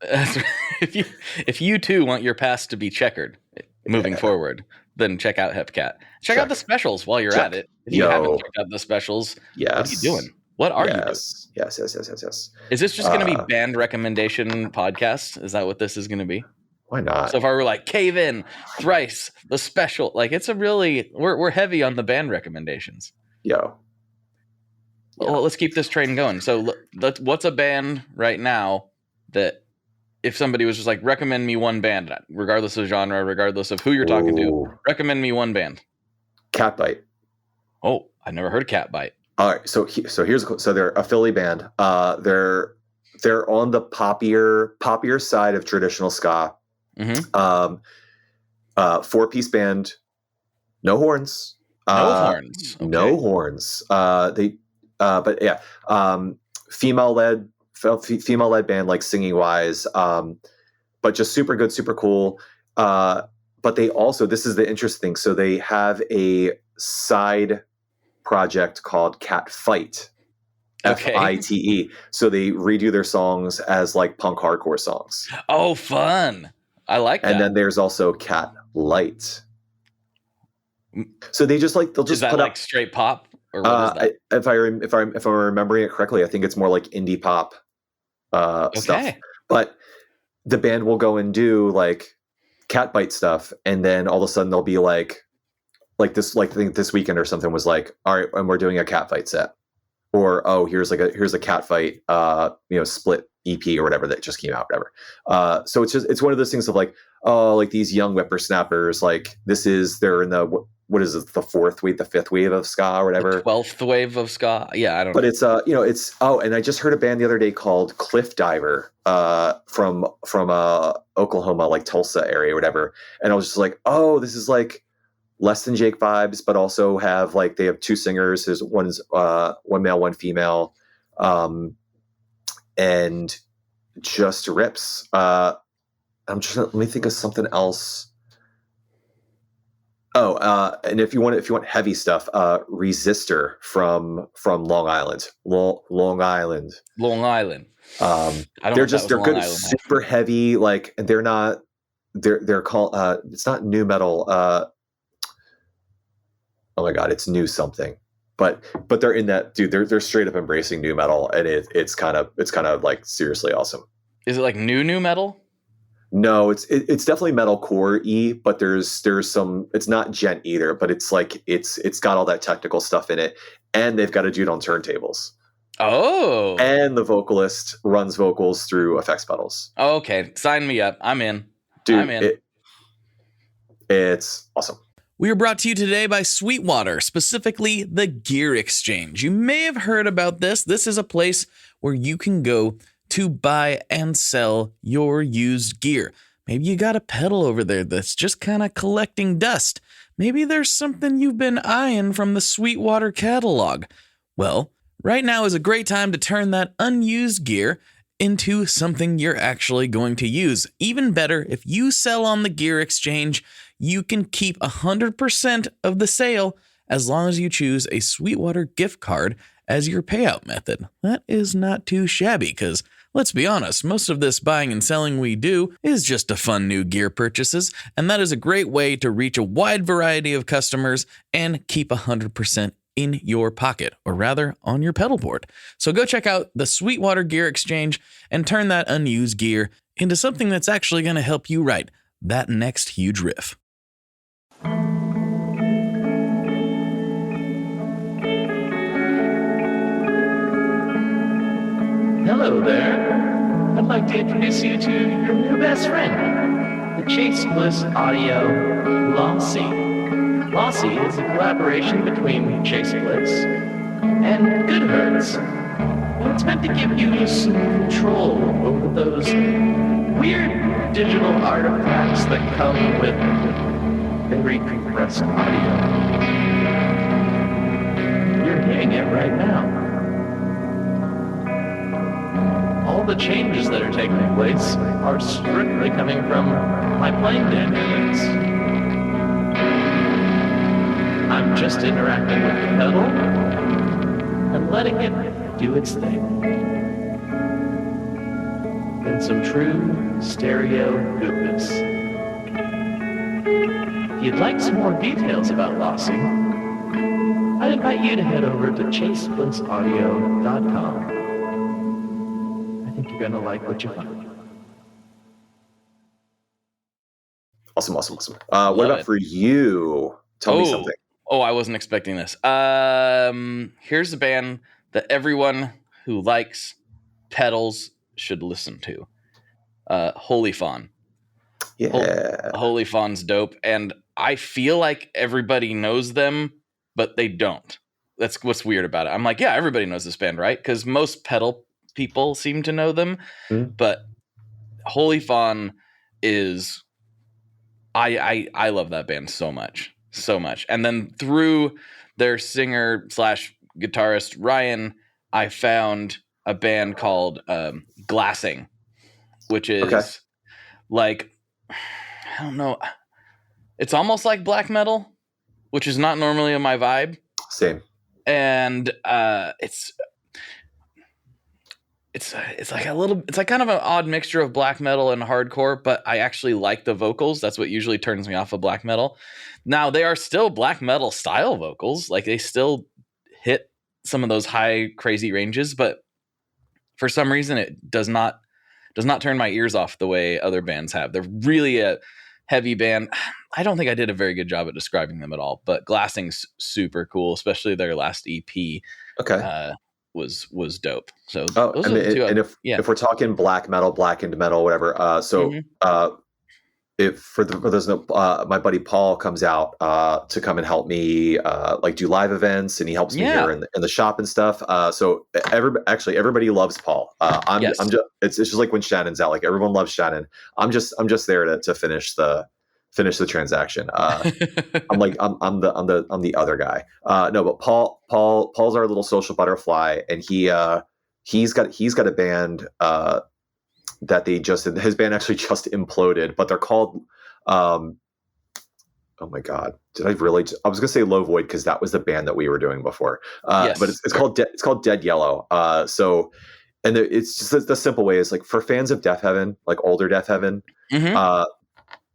If you too want your past to be checkered moving forward, then check out Hepcat. Check out the specials while you're at it. If you haven't checked out the specials, what are you doing? What are you doing? Yes. Is this just going to be band recommendation podcast? Is that what this is going to be? Why not? So far, we're like Cave In, Thrice, the special. Like it's we're heavy on the band recommendations. Yo. Well, let's keep this train going. So what's a band right now that if somebody was just like, recommend me one band, regardless of genre, regardless of who you're talking to, recommend me one band. Catbite. Oh, I've never heard of Catbite. All right, so they're a Philly band. They're on the poppier side of traditional ska. 4-piece band, No horns. No horns. Okay. No horns. But yeah, female led band, like singing wise, but just super good, super cool. But they also, this is the interesting thing. So they have a side project called Cat Fight. Okay. FITE. So they redo their songs as like punk hardcore songs. Oh, fun. I like that. And then there's also Cat Light. So they'll just is that put like up straight pop, or what is that? if I'm remembering it correctly, I think it's more like indie pop stuff. But the band will go and do like Cat Bite stuff, and then all of a sudden they'll be like this, like I think this weekend or something was like, all right, and we're doing a Cat Fight set, or oh, here's a Cat Fight split EP or whatever that just came out, whatever. So it's one of those things of like, oh, like these young whippersnappers, like they're in the what is it, the fifth wave of ska or whatever, the 12th wave of ska. Yeah, I don't know. But it's and I just heard a band the other day called Cliff Diver from Oklahoma, like Tulsa area or whatever, and I was just like, oh, this is like Less Than Jake vibes, but also they have two singers. There's one's one male, one female, and just rips. Let me think of something else. Oh, and if you want heavy stuff, Resistor from Long Island. Long Island. They're good, super heavy. Like they're called. It's not new metal. Oh my god, it's new something. But they're in that, dude. They're straight up embracing new metal, and it's kind of like seriously awesome. Is it like new metal? No, it's definitely metalcore-y, but there's some. It's not gent either, but it's like it's got all that technical stuff in it, and they've got a dude on turntables. Oh, and the vocalist runs vocals through effects pedals. Oh, okay, sign me up. I'm in. Dude, I'm in. It's awesome. We are brought to you today by Sweetwater, specifically the Gear Exchange. You may have heard about this. This is a place where you can go to buy and sell your used gear. Maybe you got a pedal over there that's just kind of collecting dust. Maybe there's something you've been eyeing from the Sweetwater catalog. Well, right now is a great time to turn that unused gear into something you're actually going to use. Even better, if you sell on the Gear Exchange, you can keep 100% of the sale as long as you choose a Sweetwater gift card as your payout method. That is not too shabby, because let's be honest, most of this buying and selling we do is just to fund new gear purchases, and that is a great way to reach a wide variety of customers and keep 100% in your pocket, or rather on your pedal board. So go check out the Sweetwater Gear Exchange and turn that unused gear into something that's actually going to help you write that next huge riff. Hello there. I'd like to introduce you to your new best friend, the Chase Bliss Audio Lossy. Lossy is a collaboration between Chase Bliss and Good Hertz. And it's meant to give you some control over those weird digital artifacts that come with very compressed audio. You're hearing it right now. All the changes that are taking place are strictly coming from my playing dynamics. I'm just interacting with the pedal and letting it do its thing. In some true stereo goodness. If you'd like some more details about Lossy, I'd invite you to head over to chaseblintsaudio.com. I think you're going to like what you find. Awesome. What about for you? Tell me something. Oh, I wasn't expecting this. Here's a band that everyone who likes pedals should listen to. Holy Fawn. Yeah. Holy Fawn's dope. And I feel like everybody knows them, but they don't. That's what's weird about it. I'm like, yeah, everybody knows this band, right? Because most pedal people seem to know them. But Holy Fawn is... I love that band so much. so much. And then through their singer slash guitarist Ryan, I found a band called Glassing, which is like, I don't know, it's almost like black metal, which is not normally my vibe. Same. And it's like it's like kind of an odd mixture of black metal and hardcore, but I actually like the vocals. That's what usually turns me off of black metal. Now, they are still black metal style vocals. Like, they still hit some of those high crazy ranges, but for some reason it does not turn my ears off the way other bands have. They're really a heavy band. I don't think I did a very good job at describing them at all, but Glassing's super cool, especially their last EP. Okay. Was dope. So those are the two. And if we're talking black metal, blackened metal, whatever. If for those my buddy Paul comes out to come and help me like do live events, and he helps me here in the shop and stuff. So everybody loves Paul. I'm just it's just like when Shannon's out, like everyone loves Shannon. I'm just there to finish the transaction. I'm the other guy. No, but Paul's our little social butterfly, and he's got a band that his band actually just imploded, but they're called oh my god, I was gonna say Low Void because that was the band that we were doing before, but it's called Dead Yellow. And it's just the simple way is like, for fans of Death Heaven, like older Death Heaven,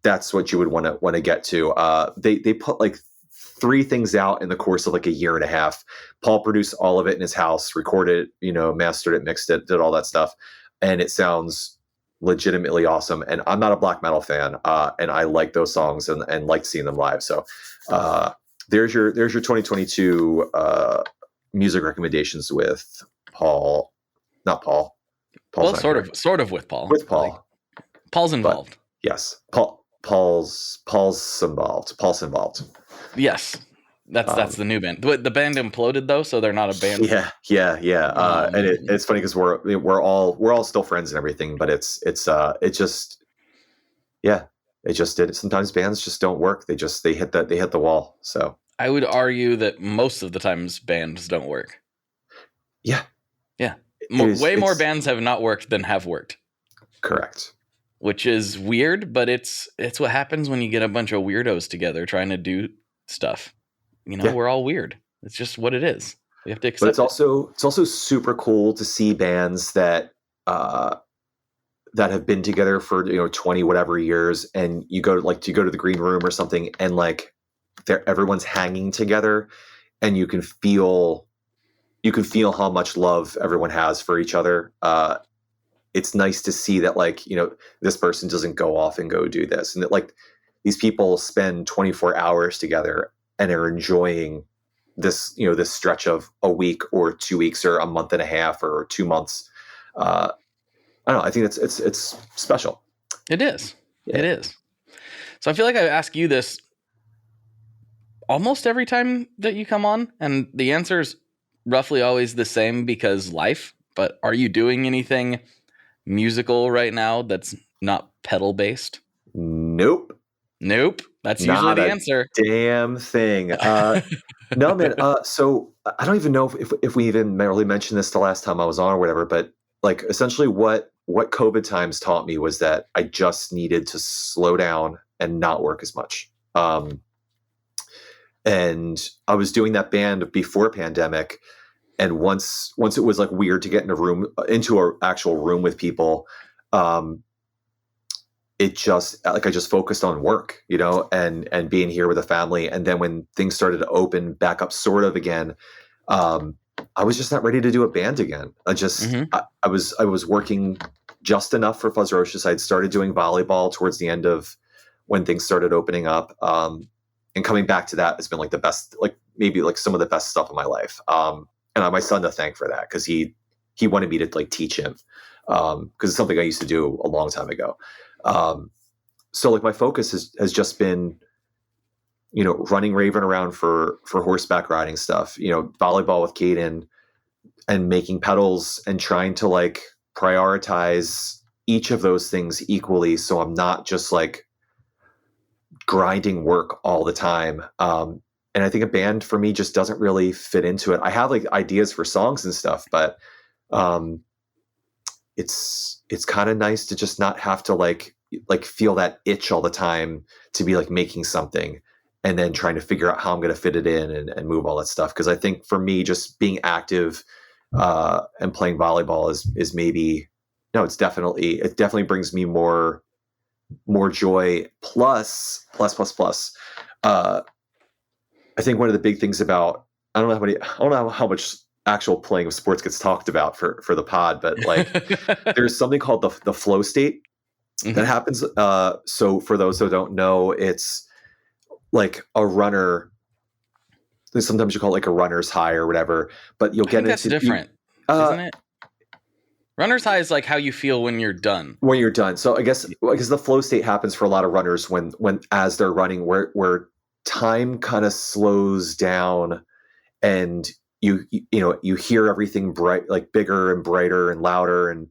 that's what you would want to get to. They put like 3 things out in the course of like a year and a half. Paul produced all of it in his house, recorded it, mastered it, mixed it, did all that stuff, and it sounds legitimately awesome. And I'm not a black metal fan, and I like those songs and like seeing them live. So there's your 2022 music recommendations with Paul. Not Paul. Paul's well, sort of with Paul. With Paul. Like, Paul's involved. Yes. Paul's involved. Yes. That's the new band. The band imploded though, so they're not a band. Yeah. And it's funny because we're all still friends and everything, but it just did. Sometimes bands just don't work. They hit the wall. So I would argue that most of the times bands don't work. Yeah. Way more bands have not worked than have worked. Correct. Which is weird, but it's what happens when you get a bunch of weirdos together trying to do stuff. We're all weird. It's just what it is. We have to accept. But it's also super cool to see bands that have been together for 20 whatever years, and you go to the green room or something, and like everyone's hanging together, and you can feel how much love everyone has for each other. It's nice to see that, like, this person doesn't go off and go do this, and that like these people spend 24 hours together and are enjoying this, this stretch of a week or 2 weeks or a month and a half or 2 months. I don't know. I think it's special. It is. Yeah. It is. So I feel like I ask you this almost every time that you come on, and the answer is roughly always the same, because life. But are you doing anything musical right now that's not pedal based? Nope. That's usually the answer. Damn thing. No, man. So I don't even know if we even really mentioned this the last time I was on or whatever, but like essentially what COVID times taught me was that I just needed to slow down and not work as much. And I was doing that band before pandemic. And once it was like weird to get into an actual room with people, it just like I just focused on work, and being here with a family. And then when things started to open back up sort of again, I was just not ready to do a band again. I was working just enough for Fuzzrocious. I'd started doing volleyball towards the end of when things started opening up. And coming back to that has been like the best, like maybe like some of the best stuff in my life. And I have my son to thank for that, because he wanted me to like teach him, because it's something I used to do a long time ago. So like my focus has just been, running Raven around for horseback riding stuff, volleyball with Caden, and making pedals, and trying to like prioritize each of those things equally. So I'm not just like grinding work all the time. And I think a band for me just doesn't really fit into it. I have like ideas for songs and stuff, but it's kind of nice to just not have to like feel that itch all the time to be like making something and then trying to figure out how I'm going to fit it in and move all that stuff. Cause I think for me, just being active and playing volleyball is maybe, no, it definitely brings me more joy. Plus, I think one of the big things about, I don't know how much actual playing of sports gets talked about for the pod, but like there's something called the flow state that happens. So for those who don't know, it's like a runner. Sometimes you call it like a runner's high or whatever, but you'll get into that's different, isn't it? Runner's high is like how you feel when you're done. When you're done. So I guess because the flow state happens for a lot of runners when as they're running, where time kind of slows down, and you hear everything bright, like bigger and brighter and louder, and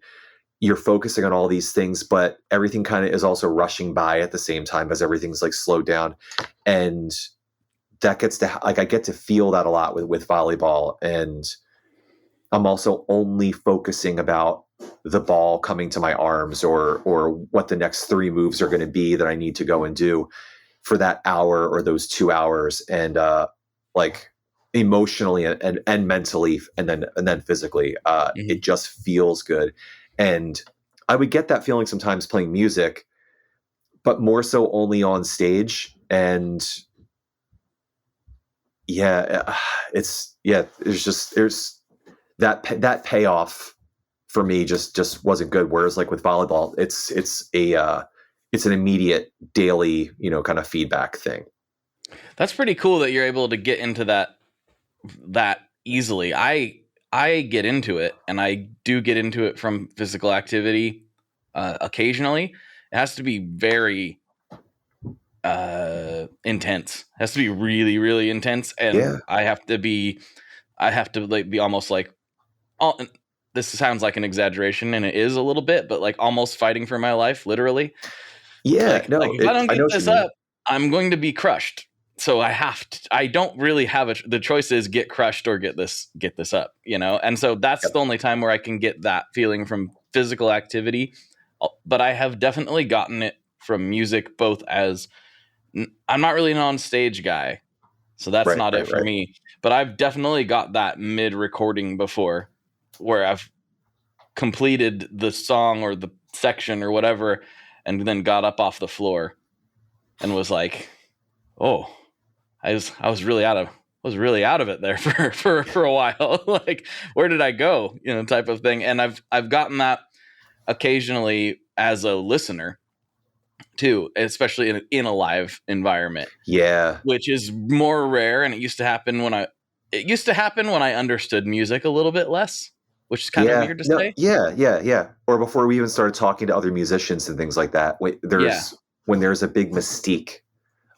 you're focusing on all these things, but everything kind of is also rushing by at the same time as everything's like slowed down, and that gets to like I get to feel that a lot with volleyball, and I'm also only focusing about the ball coming to my arms or what the next 3 moves are going to be that I need to go and do for that hour or those 2 hours, and like emotionally and mentally and then physically, it just feels good. And I would get that feeling sometimes playing music, but more so only on stage. And there's that payoff for me just wasn't good. Whereas like with volleyball, it's an immediate daily, kind of feedback thing. That's pretty cool that you're able to get into that easily. I get into it, and I do get into it from physical activity occasionally. It has to be very intense. It has to be really, really intense, and I have to be like be almost like, this sounds like an exaggeration, and it is a little bit, but like almost fighting for my life, literally. Yeah, if I don't get this up, I'm going to be crushed. So I don't really have the choice is get crushed or get this up, And so that's the only time where I can get that feeling from physical activity. But I have definitely gotten it from music, both as I'm not really an on-stage guy, so that's not it for me. But I've definitely got that mid-recording before, where I've completed the song or the section or whatever, and then got up off the floor and was like, "Oh, I was really out of it there for a while. Like, where did I go? Type of thing." And I've gotten that occasionally as a listener too, especially in a live environment. Yeah, which is more rare, and it used to happen when I understood music a little bit less, which is kind of weird to say. Yeah. Or before we even started talking to other musicians and things like that. When there's a big mystique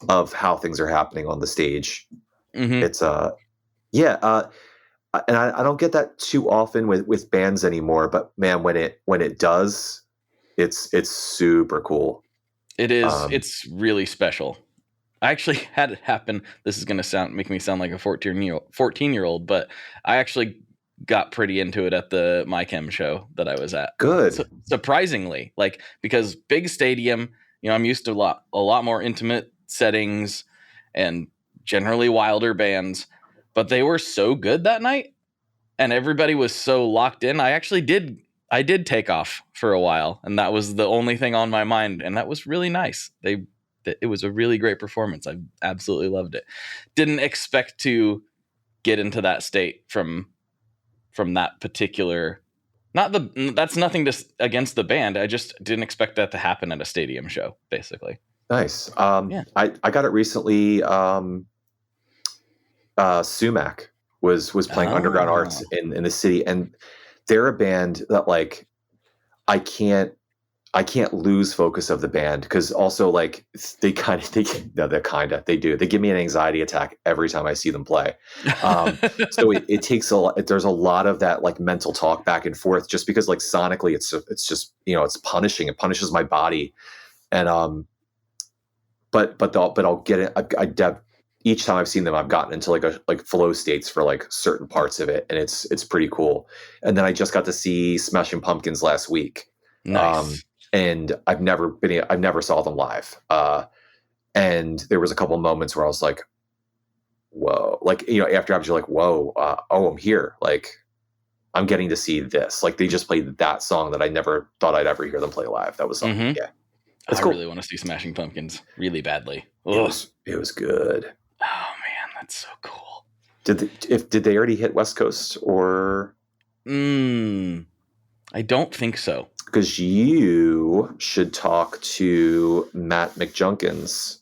of how things are happening on the stage. It's and I don't get that too often with bands anymore, but man, when it does, it's super cool. It is. It's really special. I actually had it happen. This is going to make me sound like a 14-year-old, but I actually got pretty into it at the MyChem show that I was at. Good. Surprisingly, because big stadium, I'm used to a lot more intimate settings and generally wilder bands, but they were so good that night and everybody was so locked in. I did take off for a while, and that was the only thing on my mind, and that was really nice. It was a really great performance. I absolutely loved it. Didn't expect to get into that state from that particular. That's nothing against the band. I just didn't expect that to happen at a stadium show, basically. Nice. I got it recently. Sumac was playing Underground Arts in the city, and they're a band that like I can't lose focus of the band, because also like they do. They give me an anxiety attack every time I see them play. So it takes a lot. There's a lot of that like mental talk back and forth, just because like sonically it's just it's punishing. It punishes my body, and but I'll get it. Each time I've seen them, I've gotten into like flow states for like certain parts of it, and it's pretty cool. And then I just got to see Smashing Pumpkins last week. Nice. And I've never saw them live. And there was a couple of moments where I was like, whoa, like, after I was like, whoa, I'm here. Like, I'm getting to see this. Like, they just played that song that I never thought I'd ever hear them play live. That was something. Yeah. I really want to see Smashing Pumpkins really badly. It was good. Oh man, that's so cool. Did they already hit West Coast or? I don't think so. Because you should talk to Matt McJunkins.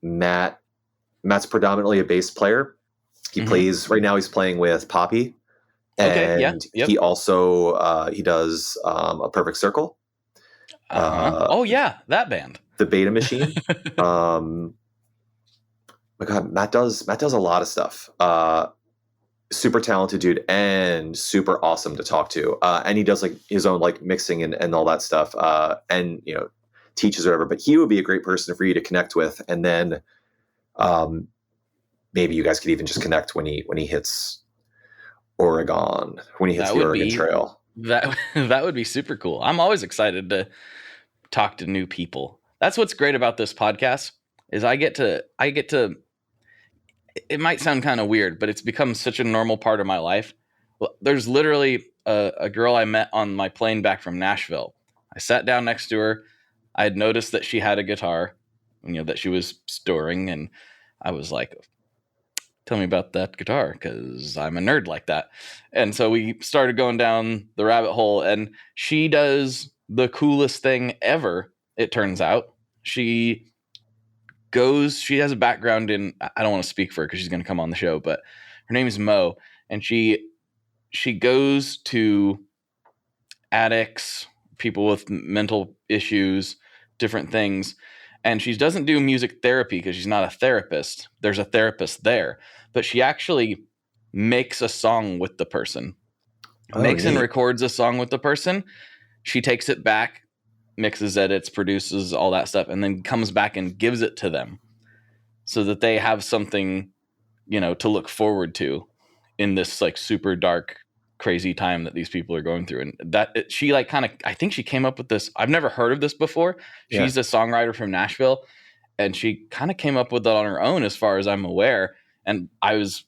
Matt's predominantly a bass player. He plays right now. He's playing with Poppy, and he also he does A Perfect Circle. Oh yeah, that band, the Beta Machine. My God, Matt does a lot of stuff. Super talented dude and super awesome to talk to. And he does like his own like mixing and all that stuff. And teaches or whatever. But he would be a great person for you to connect with. And then maybe you guys could even just connect when he hits Oregon, when he hits the Oregon Trail. That would be super cool. I'm always excited to talk to new people. That's what's great about this podcast is I get to it might sound kind of weird, but it's become such a normal part of my life. Well, there's literally a girl I met on my plane back from Nashville. I sat down next to her. I had noticed that she had a guitar, that she was storing. And I was like, tell me about that guitar, because I'm a nerd like that. And so we started going down the rabbit hole, and she does the coolest thing ever, it turns out. She has a background in, I don't want to speak for her because she's going to come on the show, but her name is Mo, and she goes to addicts, people with mental issues, different things, and she doesn't do music therapy because she's not a therapist. There's a therapist there, but she actually makes a song with the person, and records a song with the person. She takes it back, mixes, edits, produces all that stuff, and then comes back and gives it to them so that they have something, to look forward to in this like super dark, crazy time that these people are going through. And she like I think she came up with this. I've never heard of this before. She's a songwriter from Nashville, and she kind of came up with it on her own as far as I'm aware. And I was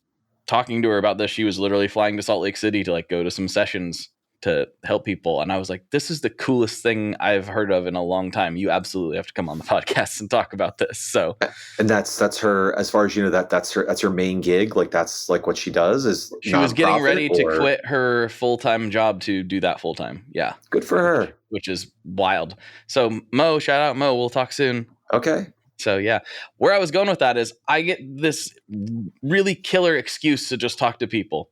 talking to her about this. She was literally flying to Salt Lake City to like go to some sessions to help people. And I was like, this is the coolest thing I've heard of in a long time. You absolutely have to come on the podcast and talk about this. So, and that's her, as far as that's her main gig. Like that's like what she does is she was getting ready to quit her full-time job to do that full-time. Yeah. Good for her. Which is wild. So Mo, shout out Mo. We'll talk soon. Okay. So yeah, where I was going with that is I get this really killer excuse to just talk to people,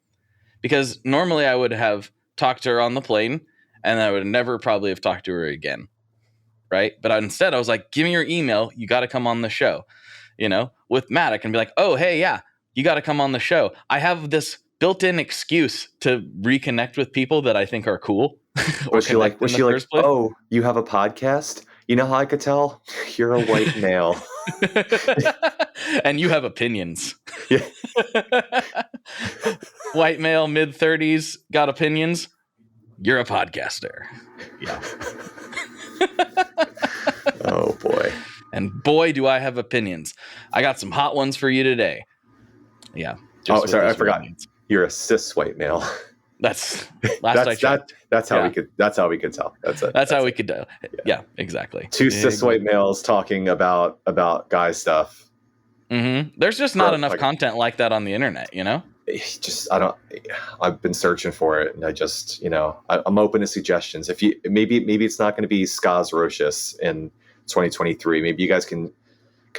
because normally I would have talked to her on the plane and I would never probably have talked to her again. Right. But instead I was like, give me your email. You got to come on the show. With Matt, I can be like, oh, hey, yeah, you got to come on the show. I have this built-in excuse to reconnect with people that I think are cool. Was she like, oh, you have a podcast? You know how I could tell? You're a white male. And you have opinions. Yeah. White male, mid-30s, got opinions. You're a podcaster. Yeah. Oh, boy. And boy, do I have opinions. I got some hot ones for you today. Yeah. Oh, sorry, I forgot. You're a cis white male. That's I checked. That's how we could tell. That's how we could tell. Yeah, exactly. Two cis white males talking about guy stuff. Mm-hmm. There's just not enough content like that on the internet, I've been searching for it, and I just, I'm open to suggestions. If you maybe it's not going to be Fuzzrocious in 2023. Maybe you guys can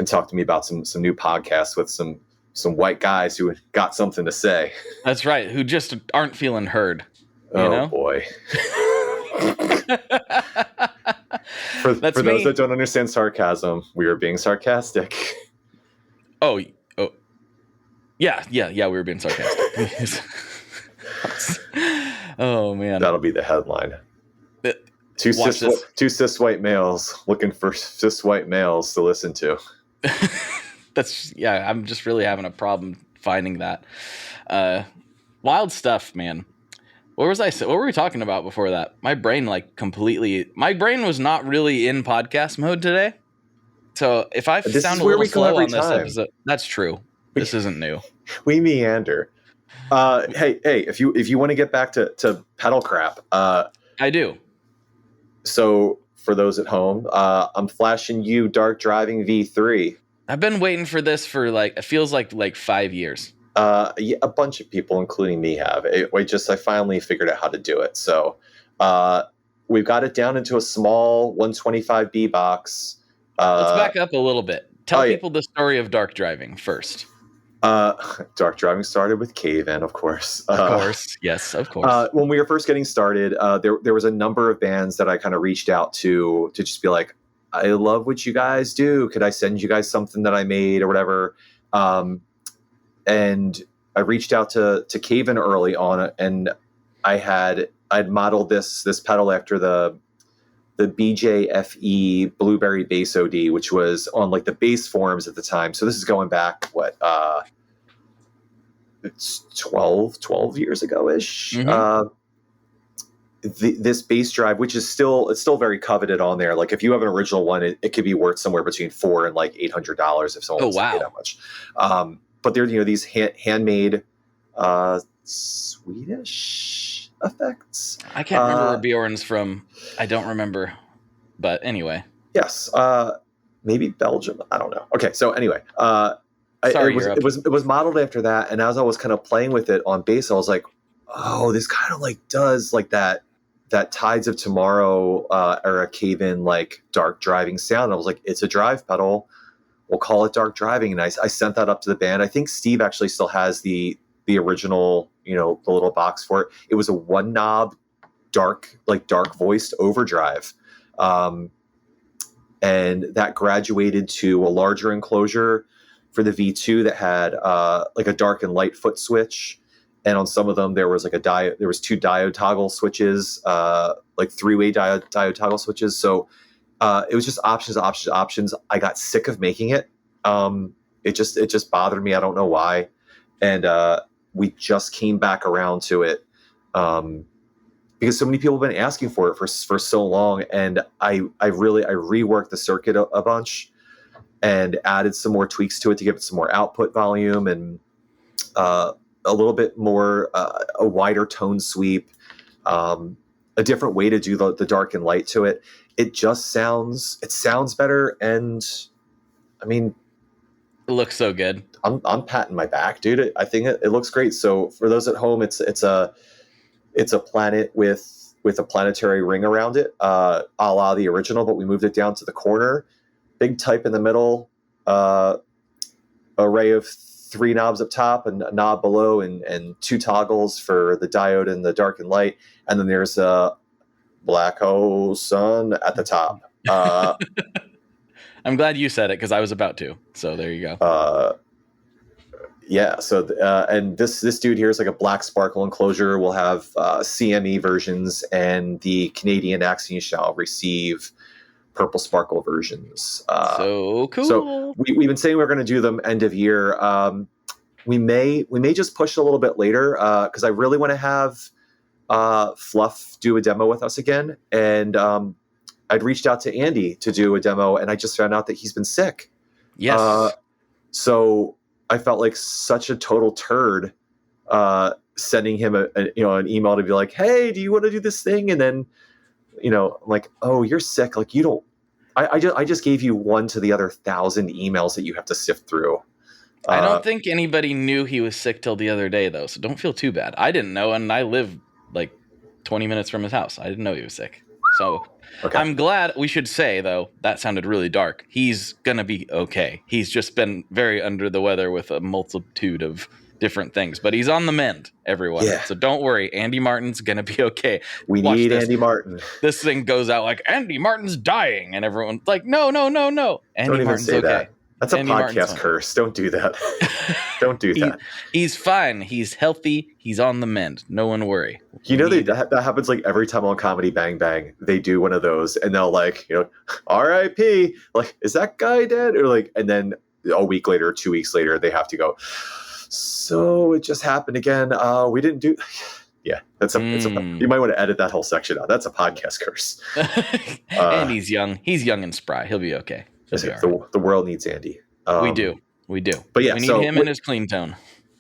talk to me about some new podcasts with some white guys who got something to say. That's right. Who just aren't feeling heard. Oh boy. For those that don't understand sarcasm, we were being sarcastic. Oh. Yeah, we were being sarcastic. Oh man. That'll be the headline. Two watch this. two cis white males looking for cis white males to listen to. I'm just really having a problem finding that. Wild stuff, man. What were we talking about before that? My brain was not really in podcast mode today. So if I sound a little slow on this episode, that's true. This isn't new. We meander. Hey, if you want to get back to pedal crap, I do. So for those at home, I'm flashing you Dark Driving V3. I've been waiting for this for it feels like 5 years. Yeah, a bunch of people, including me, have. I finally figured out how to do it. So we've got it down into a small 125B box. Let's back up a little bit. Tell people the story of Dark Driving first. Dark Driving started with Cave-In, of course. Of course, yes, of course. When we were first getting started, there was a number of bands that I kind of reached out to just be like, I love what you guys do. Could I send you guys something that I made or whatever? And I reached out to Cave-In early on, and I'd modeled this pedal after the BJFE Blueberry Bass OD, which was on like the bass forums at the time. So this is going back, it's 12 years ago-ish. Mm-hmm. This bass drive, which is still very coveted on there. Like if you have an original one, it could be worth somewhere between $400 and like $800 if someone wants to pay that much. But they're these handmade Swedish effects. I can't remember where Bjorn's from. I don't remember, but anyway. Yes, maybe Belgium. I don't know. Okay, so anyway, it was modeled after that, and as I was kind of playing with it on bass, I was like, oh, this kind of like does like that Tides of Tomorrow era Cave-In like Dark Driving sound. I was like, it's a drive pedal. We'll call it Dark Driving. And I sent that up to the band. I think Steve actually still has the original, the little box for it. It was a one knob, dark voiced overdrive. And that graduated to a larger enclosure for the V2 that had like a dark and light foot switch. And on some of them, there was like there was 2 diode toggle switches, like 3-way diode toggle switches. So it was just options. I got sick of making it. It just bothered me. I don't know why. And we just came back around to it because so many people have been asking for it for so long. And I reworked the circuit a bunch and added some more tweaks to it to give it some more output volume and a little bit more, a wider tone sweep, a different way to do the dark and light to it. It sounds better. And I mean, it looks so good. I'm patting my back, dude. I think it looks great. So for those at home, it's a planet with a planetary ring around it, a la the original, but we moved it down to the corner, big type in the middle, array of 3 knobs up top and a knob below and 2 toggles for the diode and the dark and light. And then there's a black hole sun at the top. I'm glad you said it because I was about to. So there you go. Yeah. So and this dude here is like a black sparkle enclosure. We'll have CME versions, and the Canadian Axiom shall receive purple sparkle versions. So cool. So we've been saying we're going to do them end of year. We may just push a little bit later because I really want to have Fluff do a demo with us again. And I'd reached out to Andy to do a demo, and I just found out that he's been sick. Yes. So I felt like such a total turd sending him an email to be like, hey, do you want to do this thing? And then I'm like, oh, you're sick. Like you don't. I just gave you one to the other 1,000 emails that you have to sift through. I don't think anybody knew he was sick till the other day, though. So don't feel too bad. I didn't know, and I live like 20 minutes from his house. I didn't know he was sick. So okay. I'm glad. We should say, though, that sounded really dark. He's going to be okay. He's just been very under the weather with a multitude of different things, but he's on the mend, everyone. Yeah. So don't worry. Andy Martin's going to be okay. We need this. Andy Martin. This thing goes out like, Andy Martin's dying, and everyone's like, no. Andy don't even Martin's say okay. That. That's a Andy Martin's podcast fine. curse. Don't do that. Don't do that. He's fine. He's healthy. He's on the mend. No one worry. You know, that happens like every time on Comedy Bang Bang, they do one of those and they'll like, R.I.P. Like, is that guy dead? Or like, and then a week later, or 2 weeks later, they have to go, so it just happened again. We didn't do. Yeah, you might want to edit that whole section out. That's a podcast curse. And he's young. He's young and spry. He'll be okay. The world needs Andy. We do. But yeah, we need him and his clean tone.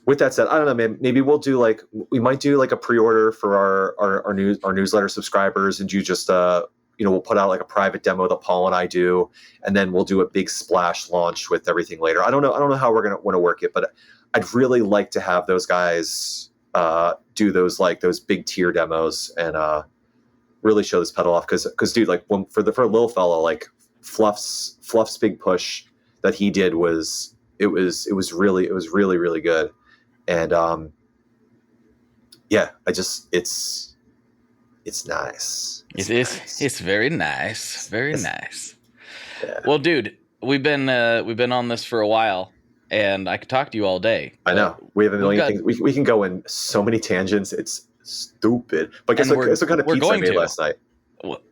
With that said, I don't know, man. Maybe we might do like a pre-order for our newsletter subscribers, and do just we'll put out like a private demo that Paul and I do, and then we'll do a big splash launch with everything later. I don't know how we're gonna want to work it, but I'd really like to have those guys do those big tier demos and really show this pedal off because dude, like for a little fella, like Fluff's big push that he did was really really good. And it's nice. It's very nice. Very nice. Yeah. Well, dude, we've been on this for a while, and I could talk to you all day. I know. We have a million things. We can go in so many tangents. It's stupid. But guess what kind of pizza I made last night?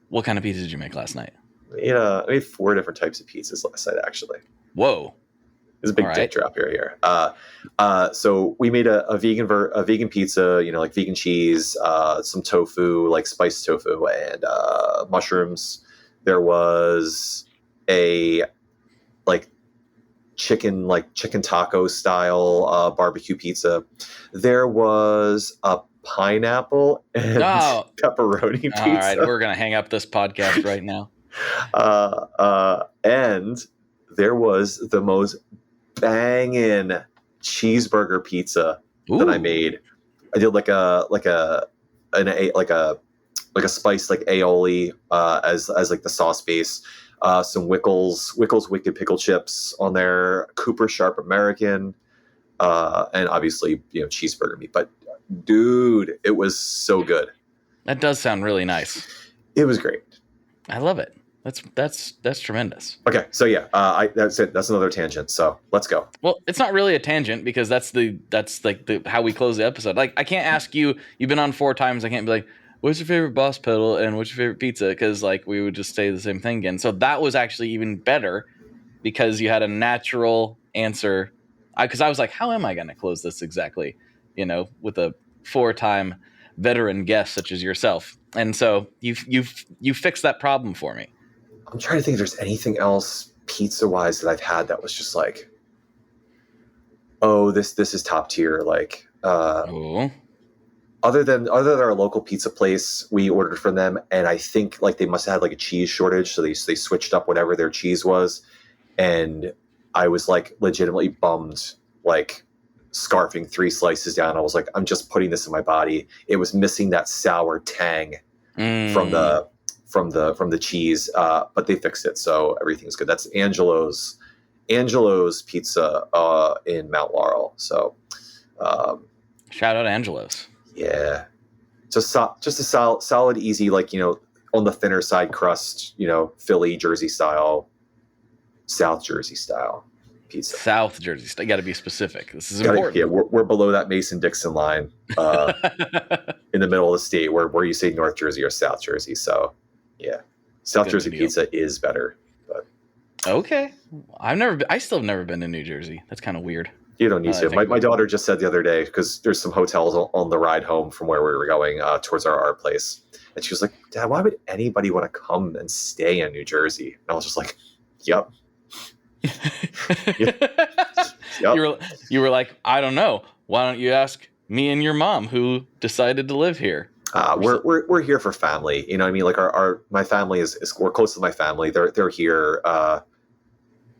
What kind of pizza did you make last night? I made 4 different types of pizzas last night, actually. Whoa. There's a big dick drop here. So we made a vegan pizza, like vegan cheese, some tofu, like spiced tofu, and mushrooms. There was a chicken taco style barbecue pizza. There was a pineapple and pepperoni pizza. All right, we're gonna hang up this podcast right now. And there was the most banging cheeseburger pizza that I made. I did like a spice like aioli as like the sauce base. Some Wickles Wicked Pickle Chips on there, Cooper Sharp American, and obviously cheeseburger meat. But dude, it was so good. That does sound really nice. It was great. I love it. That's tremendous. Okay, so yeah, that's it. That's another tangent. So let's go. Well, it's not really a tangent because that's like how we close the episode. Like I can't ask you. You've been on 4 times. I can't be like, what's your favorite Boss pedal and what's your favorite pizza? Because like we would just say the same thing again. So that was actually even better because you had a natural answer. Because I was like, how am I going to close this exactly? With a 4-time veteran guest such as yourself. And so you fixed that problem for me. I'm trying to think if there's anything else pizza wise that I've had that was just like, oh, this is top tier. Like, other than our local pizza place, we ordered from them, and I think like they must have had like a cheese shortage, so they switched up whatever their cheese was, and I was like legitimately bummed, like scarfing 3 slices down. I was like, I'm just putting this in my body. It was missing that sour tang from the cheese, but they fixed it, so everything's good. That's Angelo's Pizza in Mount Laurel. So shout out Angelo's. Yeah, just a solid, easy, like on the thinner side crust, Philly, Jersey style, South Jersey style pizza. South Jersey style. Got to be specific. This is important. Yeah, we're below that Mason-Dixon line in the middle of the state, where you say North Jersey or South Jersey. So yeah, South Jersey pizza is better. But okay, I still have never been to New Jersey. That's kind of weird. You don't need to. My daughter just said the other day, because there's some hotels on the ride home from where we were going towards our art place. And she was like, Dad, why would anybody want to come and stay in New Jersey? And I was just like, yep. Yep. You were like, I don't know. Why don't you ask me and your mom who decided to live here? We're here for family. You know what I mean? Like my family is we're close to my family. They're here.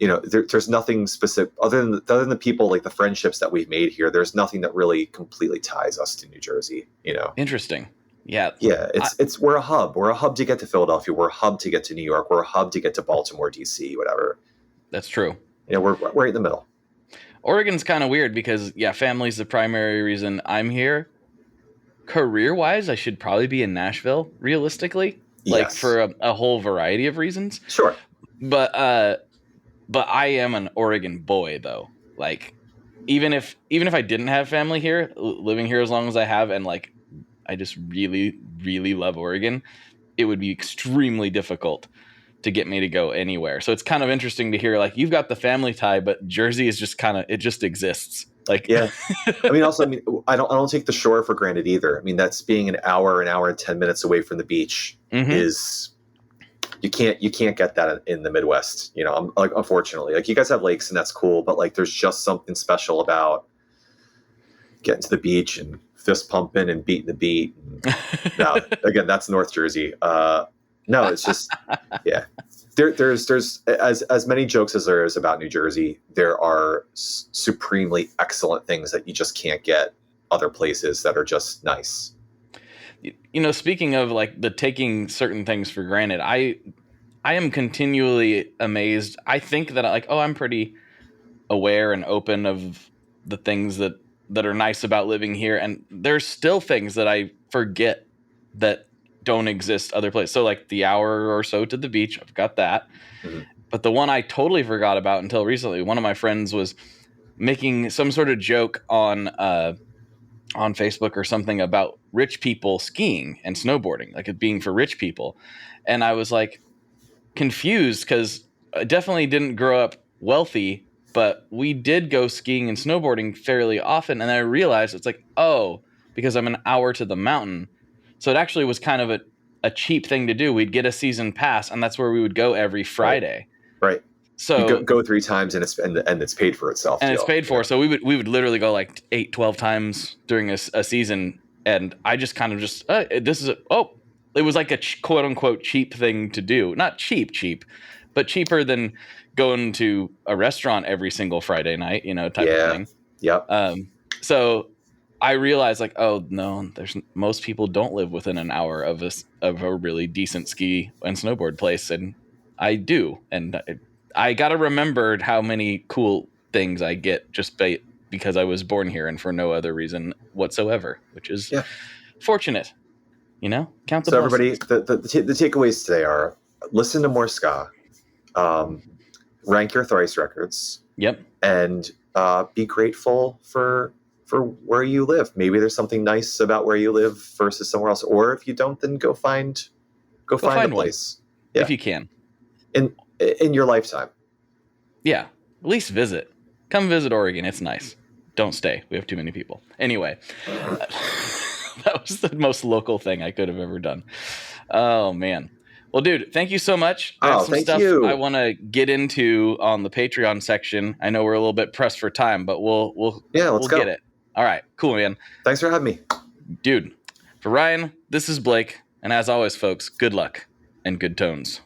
There's nothing specific other than the people, like the friendships that we've made here. There's nothing that really completely ties us to New Jersey. Interesting. Yeah. Yeah. We're a hub. We're a hub to get to Philadelphia. We're a hub to get to New York. We're a hub to get to Baltimore, DC, whatever. That's true. We're right in the middle. Oregon's kind of weird because family's the primary reason I'm here. Career-wise, I should probably be in Nashville, realistically, like for a whole variety of reasons. Sure. But But I am an Oregon boy, though. Like, even if I didn't have family here, living here as long as I have, and like, I just really, really love Oregon, it would be extremely difficult to get me to go anywhere. So it's kind of interesting to hear, like, you've got the family tie, but Jersey is just kind of, it just exists. Like, yeah. I mean, I don't take the shore for granted either. I mean, that's being an hour and 10 minutes away from the beach is, you can't get that in the Midwest, you know, like, unfortunately. Like, you guys have lakes and that's cool, but like, there's just something special about getting to the beach and fist pumping and beating the beat. No, again, that's North Jersey. No, it's just, yeah. There's as many jokes as there is about New Jersey, there are supremely excellent things that you just can't get other places that are just nice. You know, speaking of like the taking certain things for granted, I am continually amazed. I think that like, I'm pretty aware and open of the things that are nice about living here. And there's still things that I forget that don't exist other places. So like the hour or so to the beach, I've got that. Mm-hmm. But the one I totally forgot about until recently, one of my friends was making some sort of joke on Facebook or something about rich people skiing and snowboarding, like it being for rich people. And I was like confused because I definitely didn't grow up wealthy, but we did go skiing and snowboarding fairly often. And I realized it's like, because I'm an hour to the mountain. So it actually was kind of a cheap thing to do. We'd get a season pass, and that's where we would go every Friday. Right. So you go 3 times, and it's paid for itself. And it's paid for. So we would literally go like 8, 12 times during a season. And I just kind of just, it was like a quote unquote cheap thing to do. Not cheap, but cheaper than going to a restaurant every single Friday night, type of thing. Yep. So I realized like, no, most people don't live within an hour of a really decent ski and snowboard place. And I do. And I got to remember how many cool things I get just because I was born here and for no other reason whatsoever, which is fortunate, count the blessings. Everybody, the takeaways today are listen to more ska, rank your Thrice records. Yep. And be grateful for where you live. Maybe there's something nice about where you live versus somewhere else. Or if you don't, then go find a place. Yeah. If you can. In your lifetime. Yeah. At least visit. Come visit Oregon. It's nice. Don't stay. We have too many people. Anyway. That was the most local thing I could have ever done. Oh, man. Well, dude, thank you so much. I have some stuff I want to get into on the Patreon section. I know we're a little bit pressed for time, but we'll get it. All right, cool, man. Thanks for having me. Dude, for Ryan, this is Blake. And as always, folks, good luck and good tones.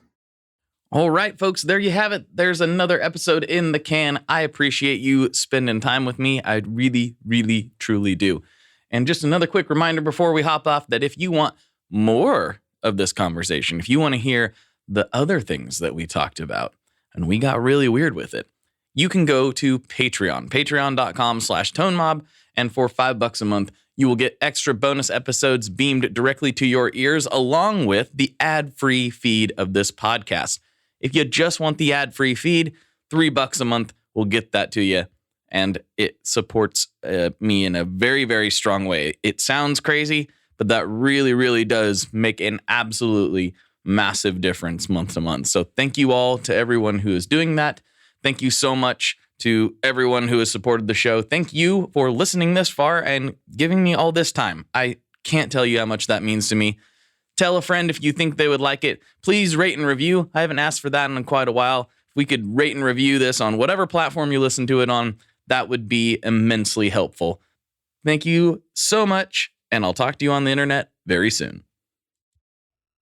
All right, folks, there you have it. There's another episode in the can. I appreciate you spending time with me. I really, really, truly do. And just another quick reminder before we hop off that if you want more of this conversation, if you want to hear the other things that we talked about, and we got really weird with it, you can go to Patreon, patreon.com/tonemob. And for $5 a month, you will get extra bonus episodes beamed directly to your ears, along with the ad-free feed of this podcast. If you just want the ad-free feed, $3 a month will get that to you. And it supports me in a very, very strong way. It sounds crazy, but that really, really does make an absolutely massive difference month to month. So thank you all to everyone who is doing that. Thank you so much to everyone who has supported the show. Thank you for listening this far and giving me all this time. I can't tell you how much that means to me. Tell a friend if you think they would like it. Please rate and review. I haven't asked for that in quite a while. If we could rate and review this on whatever platform you listen to it on, that would be immensely helpful. Thank you so much, and I'll talk to you on the internet very soon.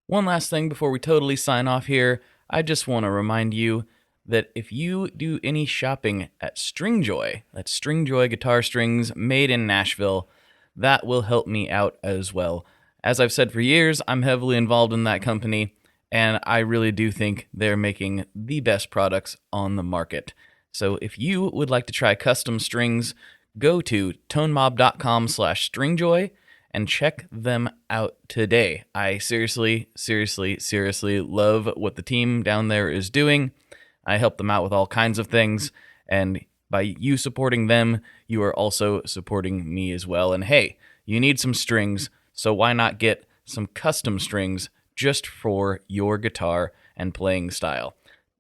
One last thing before we totally sign off here. I just want to remind you that if you do any shopping at Stringjoy, that's Stringjoy guitar strings made in Nashville, that will help me out as well. As I've said for years, I'm heavily involved in that company, and I really do think they're making the best products on the market. So if you would like to try custom strings, go to tonemob.com/stringjoy and check them out today. I seriously love what the team down there is doing. I help them out with all kinds of things, and by you supporting them, you are also supporting me as well. And hey, you need some strings, so why not get some custom strings just for your guitar and playing style?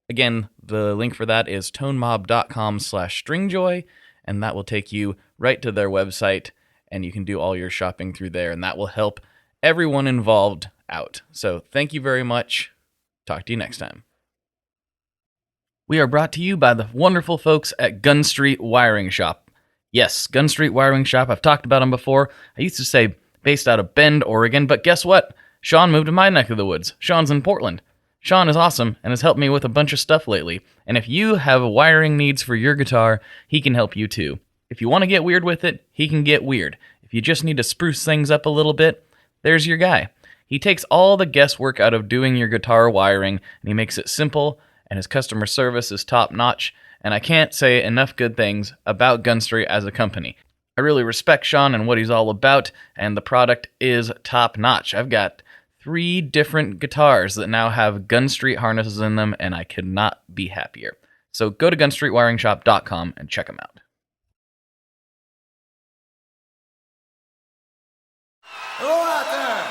Again, the link for that is tonemob.com/stringjoy, and that will take you right to their website, and you can do all your shopping through there, and that will help everyone involved out. So thank you very much. Talk to you next time. We are brought to you by the wonderful folks at Gun Street Wiring Shop. Yes, Gun Street Wiring Shop. I've talked about them before. I used to say based out of Bend, Oregon, but guess what? Sean moved to my neck of the woods. Sean's in Portland. Sean is awesome and has helped me with a bunch of stuff lately. And if you have wiring needs for your guitar, he can help you too. If you want to get weird with it, he can get weird. If you just need to spruce things up a little bit, there's your guy. He takes all the guesswork out of doing your guitar wiring, and he makes it simple, and his customer service is top-notch, and I can't say enough good things about Gun Street as a company. I really respect Sean and what he's all about, and the product is top-notch. I've got 3 different guitars that now have Gun Street harnesses in them, and I could not be happier. So go to gunstreetwiringshop.com and check them out. Hello out there!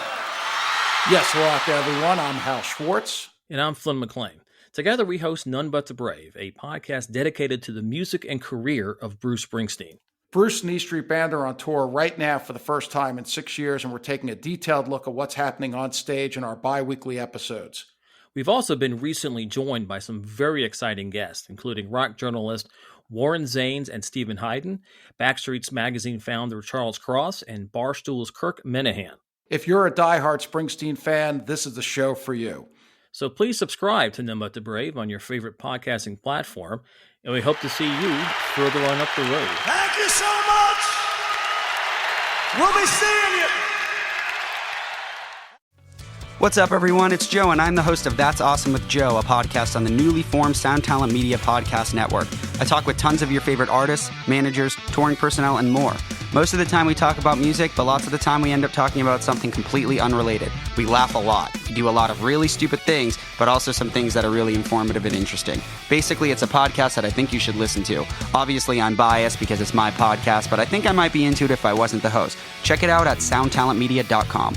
Yes, hello out there, everyone. I'm Hal Schwartz. And I'm Flynn McLean. Together we host None But the Brave, a podcast dedicated to the music and career of Bruce Springsteen. Bruce and E Street Band are on tour right now for the first time in 6 years, and we're taking a detailed look at what's happening on stage in our bi-weekly episodes. We've also been recently joined by some very exciting guests, including rock journalist Warren Zanes and Stephen Hayden, Backstreet's Magazine founder Charles Cross, and Barstool's Kirk Minahan. If you're a diehard Springsteen fan, this is the show for you. So please subscribe to None But the Brave on your favorite podcasting platform, and we hope to see you further on up the road. Thank you so much! We'll be seeing you! What's up, everyone? It's Joe, and I'm the host of That's Awesome with Joe, a podcast on the newly formed Sound Talent Media Podcast Network. I talk with tons of your favorite artists, managers, touring personnel, and more. Most of the time we talk about music, but lots of the time we end up talking about something completely unrelated. We laugh a lot. We do a lot of really stupid things, but also some things that are really informative and interesting. Basically, it's a podcast that I think you should listen to. Obviously, I'm biased because it's my podcast, but I think I might be into it if I wasn't the host. Check it out at soundtalentmedia.com.